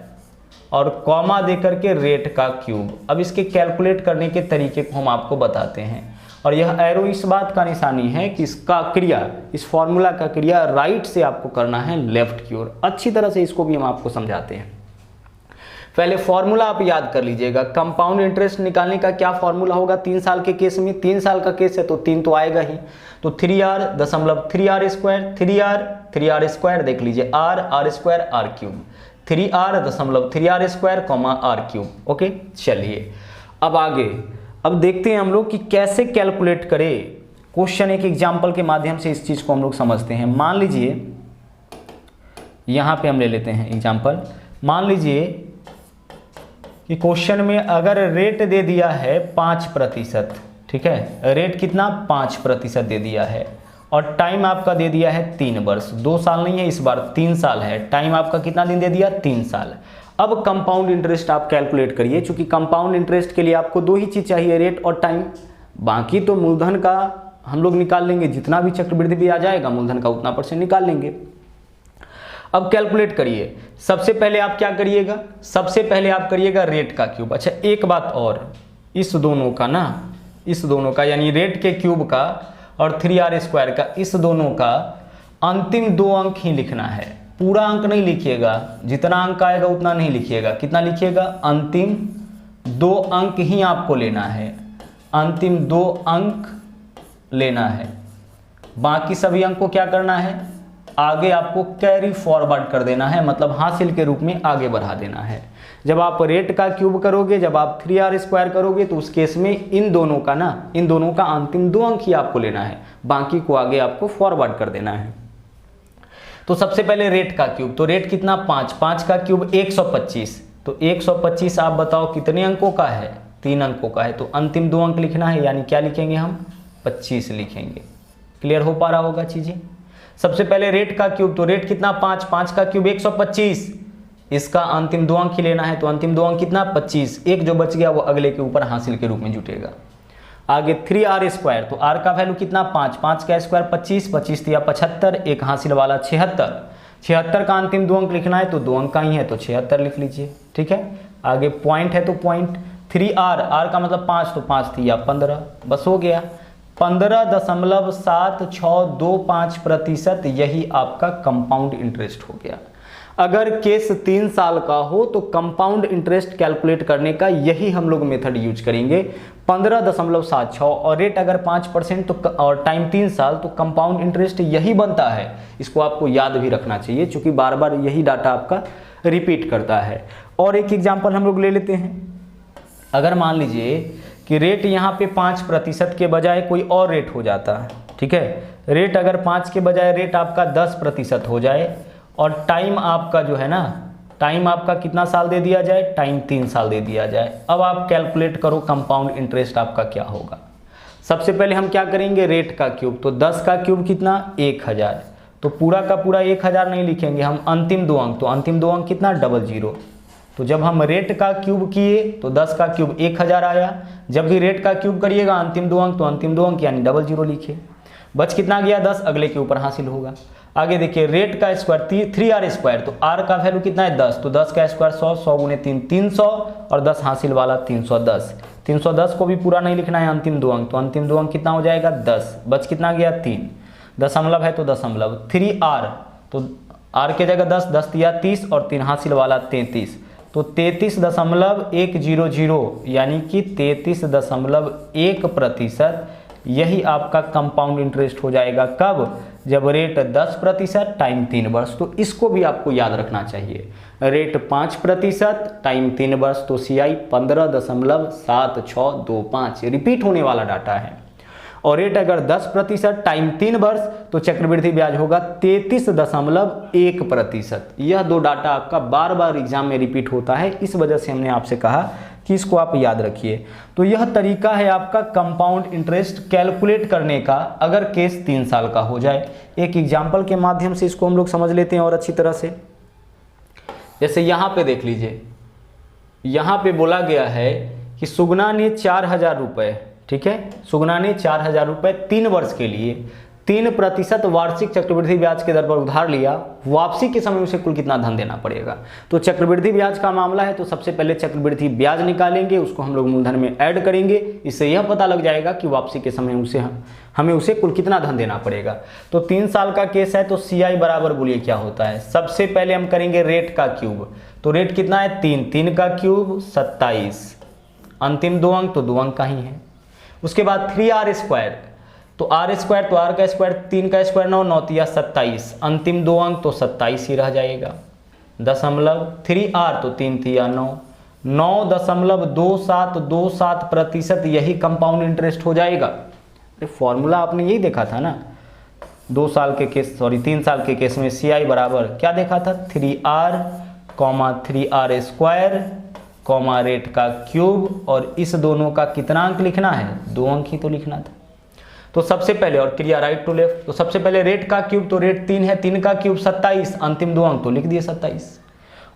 और कॉमा देकर के रेट का क्यूब। अब इसके कैलकुलेट करने के तरीके को हम आपको बताते हैं, और यह एरो इस बात का निशानी है कि इसका क्रिया, इस फॉर्मूला का क्रिया राइट से आपको करना है लेफ्ट की ओर। अच्छी तरह से इसको भी हम आपको समझाते हैं। पहले फॉर्मूला आप याद कर लीजिएगा। कंपाउंड इंटरेस्ट निकालने का क्या फॉर्मूला होगा 3 साल के केस में। 3 साल का केस है तो 3 तो आएगा ही, तो 3R दशमलव 3R स्क्वायर, 3R स्क्वायर देख लीजिए, R square R cube, 3R दशमलव 3R square comma R cube. Okay, चलिए अब आगे, अब देखते हैं हम लोग कि कैसे कैलकुलेट करें। क्वेश्चन एक एग्जाम्पल के माध्यम से इस चीज़ को हम लोग समझते हैं। मान लीजिए यहाँ पे हम ले लेते हैं एग्जाम्पल। मान लीजिए कि क्वेश्चन में अगर रेट दे दिया है 5%, ठीक है, रेट कितना 5% दे दिया है, और टाइम आपका दे दिया है 3 वर्ष, 2 साल नहीं है इस बार 3 साल है। टाइम आपका कितना दिन दे दिया, 3 साल। अब कंपाउंड इंटरेस्ट आप कैलकुलेट करिए, क्योंकि कंपाउंड इंटरेस्ट के लिए आपको 2 ही चीज़ चाहिए, रेट और टाइम। बाकी तो मूलधन का हम लोग निकाल लेंगे, जितना भी चक्रवृद्धि भी आ जाएगा मूलधन का उतना % निकाल लेंगे। अब कैलकुलेट करिए। सबसे पहले आप क्या करिएगा, सबसे पहले आप करिएगा रेट का क्यूब। अच्छा एक बात और, इस दोनों का ना, इस दोनों का यानी रेट के क्यूब का और 3r² का, इस दोनों का अंतिम 2 अंक ही लिखना है। पूरा अंक नहीं लिखिएगा, जितना अंक आएगा उतना नहीं लिखिएगा। कितना लिखिएगा, अंतिम 2 अंक ही आपको लेना है, अंतिम 2 अंक लेना है। बाकी सभी अंक को क्या करना है, आगे आपको कैरी फॉरवर्ड कर देना है, मतलब हासिल के रूप में आगे बढ़ा देना है। जब आप रेट का क्यूब करोगे, जब आप 3r² करोगे, तो उस केस में इन दोनों का ना, इन दोनों का अंतिम 2 अंक ही आपको लेना है, बाकी को आगे आपको फॉरवर्ड कर देना है। तो सबसे पहले रेट का क्यूब, तो रेट कितना 5, 5 का क्यूब 125, तो 125 आप बताओ कितने अंकों का है, 3 अंकों का है, तो अंतिम 2 अंक लिखना है, यानी क्या लिखेंगे हम, 25 लिखेंगे। क्लियर हो पा रहा होगा चीजें। सबसे पहले रेट का क्यूब, तो रेट कितना 5, 5 का क्यूब 125, इसका अंतिम 2 अंक ही लेना है, तो अंतिम 2 अंक कितना 25, एक जो बच गया वो अगले के ऊपर हासिल के रूप में जुटेगा। आगे 3r², तो r का वैल्यू कितना 5, 5 का स्क्वायर 25, 25 दिया 75, एक हासिल वाला 76, 76 का अंतिम 2 अंक लिखना है, तो 2 अंक का ही है तो 76 लिख लीजिए। ठीक है, आगे पॉइंट है तो पॉइंट 3r, r का मतलब 5, तो 5 दिया 15, बस हो गया। 15.7625%, यही आपका कंपाउंड इंटरेस्ट हो गया। अगर केस 3 साल का हो तो कंपाउंड इंटरेस्ट कैलकुलेट करने का यही हम लोग मेथड यूज करेंगे, 15.76, और रेट अगर 5% तो और टाइम 3 साल, तो कंपाउंड इंटरेस्ट यही बनता है। इसको आपको याद भी रखना चाहिए, क्योंकि बार बार यही डाटा आपका रिपीट करता है। और एक एग्जाम्पल हम लोग ले लेते हैं। अगर मान लीजिए कि रेट यहाँ पे 5% के बजाय कोई और रेट हो जाता है, ठीक है, रेट अगर 5 के बजाय रेट आपका 10% हो जाए, और टाइम आपका जो है ना, टाइम आपका कितना साल दे दिया जाए, टाइम 3 साल दे दिया जाए। अब आप कैलकुलेट करो कंपाउंड इंटरेस्ट आपका क्या होगा। सबसे पहले हम क्या करेंगे, रेट का क्यूब, तो 10 का क्यूब कितना 1000, तो पूरा का पूरा 1000 नहीं लिखेंगे हम, अंतिम 2 अंक, तो अंतिम 2 अंक कितना 00। तो जब हम रेट का क्यूब किए तो 10 का क्यूब 1000 आया, जब भी रेट का क्यूब करिएगा अंतिम 2 अंक, तो अंतिम 2 अंक यानी 00 लिखिए। बच कितना गया 10, अगले के ऊपर हासिल होगा। आगे देखिए रेट का स्क्वायर 3r², तो r का वैल्यू कितना है 10, तो 10 का स्क्वायर 100, 100 गुने 3 300, और 10 हासिल वाला 310, 310 को भी पूरा नहीं लिखना है, अंतिम 2 अंक, तो अंतिम 2 अंक कितना हो जाएगा 10, बच कितना गया 3, दशमलव है तो दशमलव, 3r, तो r के जगह 10, 10 दिया 30, और 3 हासिल वाला 33, तो 33.100, यानी कि 33.1%, यही आपका कंपाउंड इंटरेस्ट हो जाएगा। कब, जब रेट 10% टाइम 3 वर्ष, तो इसको भी आपको याद रखना चाहिए। रेट 5% टाइम 3 वर्ष, तो CI 15.7625 रिपीट होने वाला डाटा है। और रेट अगर 10% टाइम 3 वर्ष, तो चक्रवृद्धि ब्याज होगा 33.1%। यह 2 डाटा आपका बार बार एग्जाम में रिपीट होता है, इस वजह से हमने आपसे कहा कि इसको आप याद रखिए। तो यह तरीका है आपका कंपाउंड इंटरेस्ट कैलकुलेट करने का, अगर केस 3 साल का हो जाए। एक एग्जाम्पल के माध्यम से इसको हम लोग समझ लेते हैं और अच्छी तरह से। जैसे यहाँ पे देख लीजिए, यहाँ पे बोला गया है कि सुगना ने 4000 रुपये, ठीक है, सुगना ने 4000 रुपये 3 वर्ष के लिए 3% वार्षिक चक्रवृद्धि ब्याज के दर पर उधार लिया, वापसी के समय उसे कुल कितना धन देना पड़ेगा। तो चक्रवृद्धि ब्याज का मामला है, तो सबसे पहले चक्रवृद्धि ब्याज निकालेंगे, उसको हम लोग मूलधन में ऐड करेंगे, इससे यह पता लग जाएगा कि वापसी के समय हमें उसे कुल कितना धन देना पड़ेगा। तो 3 साल का केस है, तो CI बराबर बोलिए क्या होता है। सबसे पहले हम करेंगे रेट का क्यूब, तो रेट कितना है 3, 3 का क्यूब 27, अंतिम 2 अंक तो 2 अंक का ही है। उसके बाद 3r², तो r² तो r का स्क्वायर 3 का स्क्वायर 9, 9 तिया 27, अंतिम 2 अंक तो 27 ही रह जाएगा। दशमलव 3r तो 3 तिया 9, 9.2727%, यही कंपाउंड इंटरेस्ट हो जाएगा। फॉर्मूला आपने यही देखा था ना 3 साल के केस में CI बराबर क्या देखा था, 3r, 3r², रेट का क्यूब, और इस दोनों का कितना अंक लिखना है, 2 अंक ही तो लिखना था। तो सबसे पहले, और क्रिया राइट टू लेफ्ट, तो सबसे पहले रेट का क्यूब, तो रेट 3 है, 3 का क्यूब 27, अंतिम 2 अंक तो लिख दिए 27।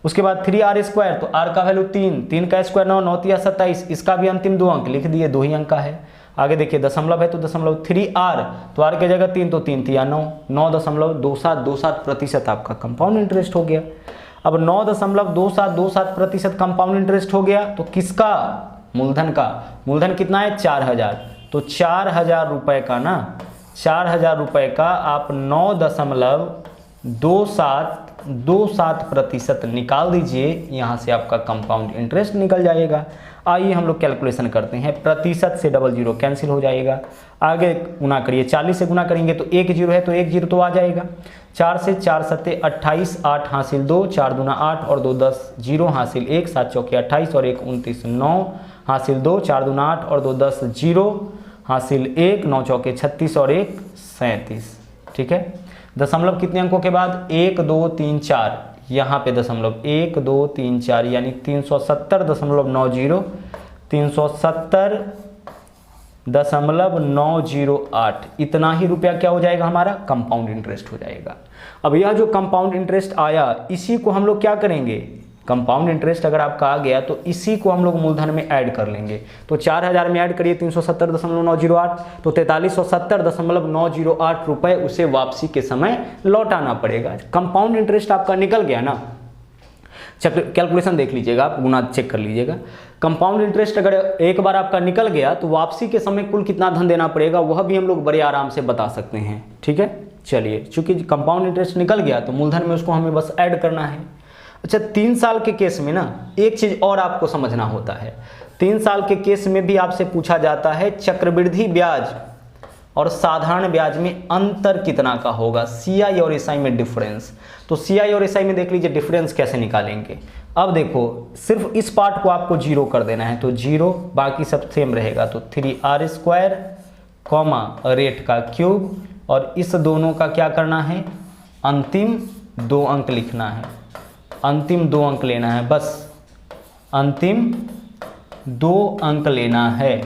उसके बाद 3r², तो r का वैल्यू 3, 3 का स्क्वायर 9, 9 3 27, इसका भी अंतिम 2 अंक लिख दिए, 2 ही अंक का है। आगे देखिए दशमलव है तो दशमलव 3r, तो r की जगह 3, तो 3 3 9, 9.2727% आपका कंपाउंड इंटरेस्ट हो गया। अब 9.2727% कंपाउंड इंटरेस्ट हो गया, तो किसका? मूलधन का। मूलधन कितना है? 4000, तो 4000 रुपए का ना, 4000 रुपए का आप 9.2727% निकाल दीजिए, यहाँ से आपका कंपाउंड इंटरेस्ट निकल जाएगा। आइए हम लोग कैलकुलेशन करते हैं, प्रतिशत से 00 कैंसिल हो जाएगा। आगे गुना करिए, 40 से गुना करेंगे तो 1 0 है, तो 1 0 तो आ जाएगा। 4 से 4 7 28, 8 हासिल 2, 4 दूना 8 और 2 10, 0 हासिल 1, 7 चौके 28 और 1 29, 9 हासिल 2, 4 दूना 8 और 2 10, 0 हासिल 1, 9 चौके 36 और 1 37। ठीक है, दशमलव कितने अंकों के बाद? 1 2 3 4, यहाँ पे दशमलव 1 2 3 4 यानी 370.90, 370.908, इतना ही रुपया क्या हो जाएगा? हमारा कंपाउंड इंटरेस्ट हो जाएगा। अब यह जो कंपाउंड इंटरेस्ट आया, इसी को हम लोग क्या करेंगे? कंपाउंड इंटरेस्ट अगर आपका आ गया तो इसी को हम लोग मूलधन में ऐड कर लेंगे। तो 4000 में ऐड करिए 370.908, तो 4370.908 रुपए उसे वापसी के समय लौटाना पड़ेगा। कंपाउंड इंटरेस्ट आपका निकल गया ना, कैलकुलेशन देख लीजिएगा आप, गुना चेक कर लीजिएगा। कंपाउंड इंटरेस्ट अगर एक बार आपका निकल गया तो वापसी के समय कुल कितना धन देना पड़ेगा वह भी हम लोग बड़े आराम से बता सकते हैं। ठीक है, चलिए, चूंकि कंपाउंड इंटरेस्ट निकल गया तो मूलधन में उसको हमें बस ऐड करना है। अच्छा, 3 साल के केस में ना एक चीज और आपको समझना होता है। 3 साल के केस में भी आपसे पूछा जाता है चक्रवृद्धि ब्याज और साधारण ब्याज में अंतर कितना का होगा, सीआई और एसआई में डिफरेंस। तो सीआई और एसआई में देख लीजिए डिफरेंस कैसे निकालेंगे। अब देखो, सिर्फ इस पार्ट को आपको 0 कर देना है, तो 0, बाकी सब सेम रहेगा। तो 3r² कॉमा रेट का क्यूब, और इस दोनों का क्या करना है? अंतिम 2 अंक लिखना है, अंतिम 2 अंक लेना है, बस अंतिम 2 अंक लेना है।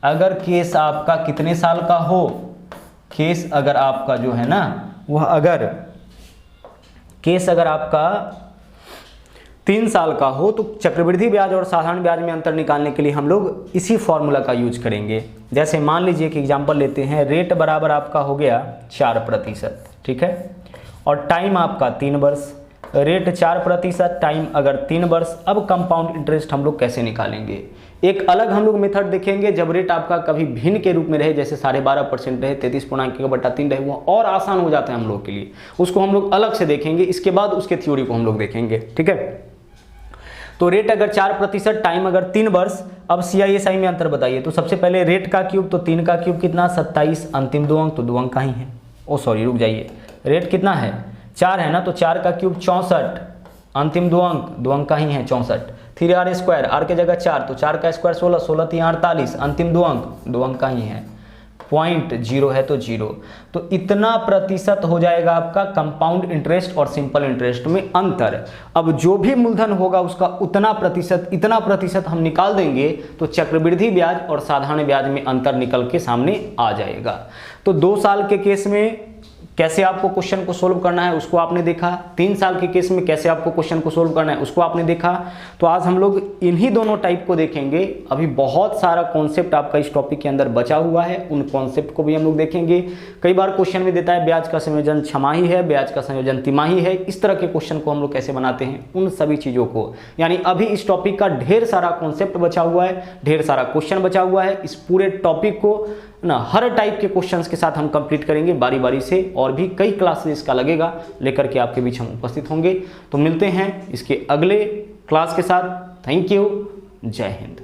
अगर केस आपका कितने साल का हो, केस अगर आपका जो है ना वह अगर केस अगर आपका 3 साल का हो तो चक्रवृद्धि ब्याज और साधारण ब्याज में अंतर निकालने के लिए हम लोग इसी फॉर्मूला का यूज करेंगे। जैसे मान लीजिए कि एग्जांपल लेते हैं, रेट बराबर आपका हो गया 4%, ठीक है, और टाइम आपका 3 वर्ष, रेट 4%, टाइम अगर 3 वर्ष। अब कंपाउंड इंटरेस्ट हम लोग कैसे निकालेंगे? एक अलग हम लोग मेथड देखेंगे, जब रेट आपका कभी भिन्न के रूप में रहे, जैसे 12.5% रहे, 33.1/3 रहे, वो और आसान हो जाता है हम लोग के लिए, उसको हम लोग अलग से देखेंगे। इसके बाद उसके थ्योरी को हम लोग देखेंगे। ठीक है, तो रेट अगर 4%, टाइम अगर 3 वर्ष। अब CISI में अंतर बताइए। तो सबसे पहले रेट का क्यूब, तो 3 का क्यूब कितना? 27, अंतिम 2 अंक, तो 2 अंक का ही है। ओ सॉरी, रुक जाइए, रेट कितना है? 4 है ना, तो 4 का क्यूब 64, अंतिम 2 अंक, 2 अंक का ही है 64। 3r², r के जगह 4, तो 4 का स्क्वायर 16, 16 3 48, अंतिम 2 अंक, 2 अंक का ही है। 0.0 है तो 0, तो इतना प्रतिशत हो जाएगा आपका कंपाउंड इंटरेस्ट और सिंपल इंटरेस्ट में अंतर। अब जो भी मूलधन होगा उसका उतना प्रतिशत, इतना प्रतिशत हम निकाल देंगे तो चक्रवृद्धि ब्याज और साधारण ब्याज में अंतर निकल के सामने आ जाएगा। तो 2 साल के केस में कैसे आपको क्वेश्चन को सोल्व करना है उसको आपने देखा, 3 साल के केस में कैसे आपको क्वेश्चन को सोल्व करना है उसको आपने देखा। तो आज हम लोग इन्हीं दोनों टाइप को देखेंगे। अभी बहुत सारा कॉन्सेप्ट आपका इस टॉपिक के अंदर बचा हुआ है, उन कॉन्सेप्ट को भी हम लोग देखेंगे। कई बार क्वेश्चन में देता है ब्याज का संयोजन छमाही है, ब्याज का संयोजन तिमाही है, इस तरह के क्वेश्चन को हम लोग कैसे बनाते हैं, उन सभी चीज़ों को, यानी अभी इस टॉपिक का ढेर सारा कॉन्सेप्ट बचा हुआ है, ढेर सारा क्वेश्चन बचा हुआ है। इस पूरे टॉपिक को ना हर टाइप के क्वेश्चंस के साथ हम कंप्लीट करेंगे बारी बारी से, और भी कई क्लासेस इसका लगेगा लेकर के आपके बीच हम उपस्थित होंगे। तो मिलते हैं इसके अगले क्लास के साथ। थैंक यू, जय हिंद।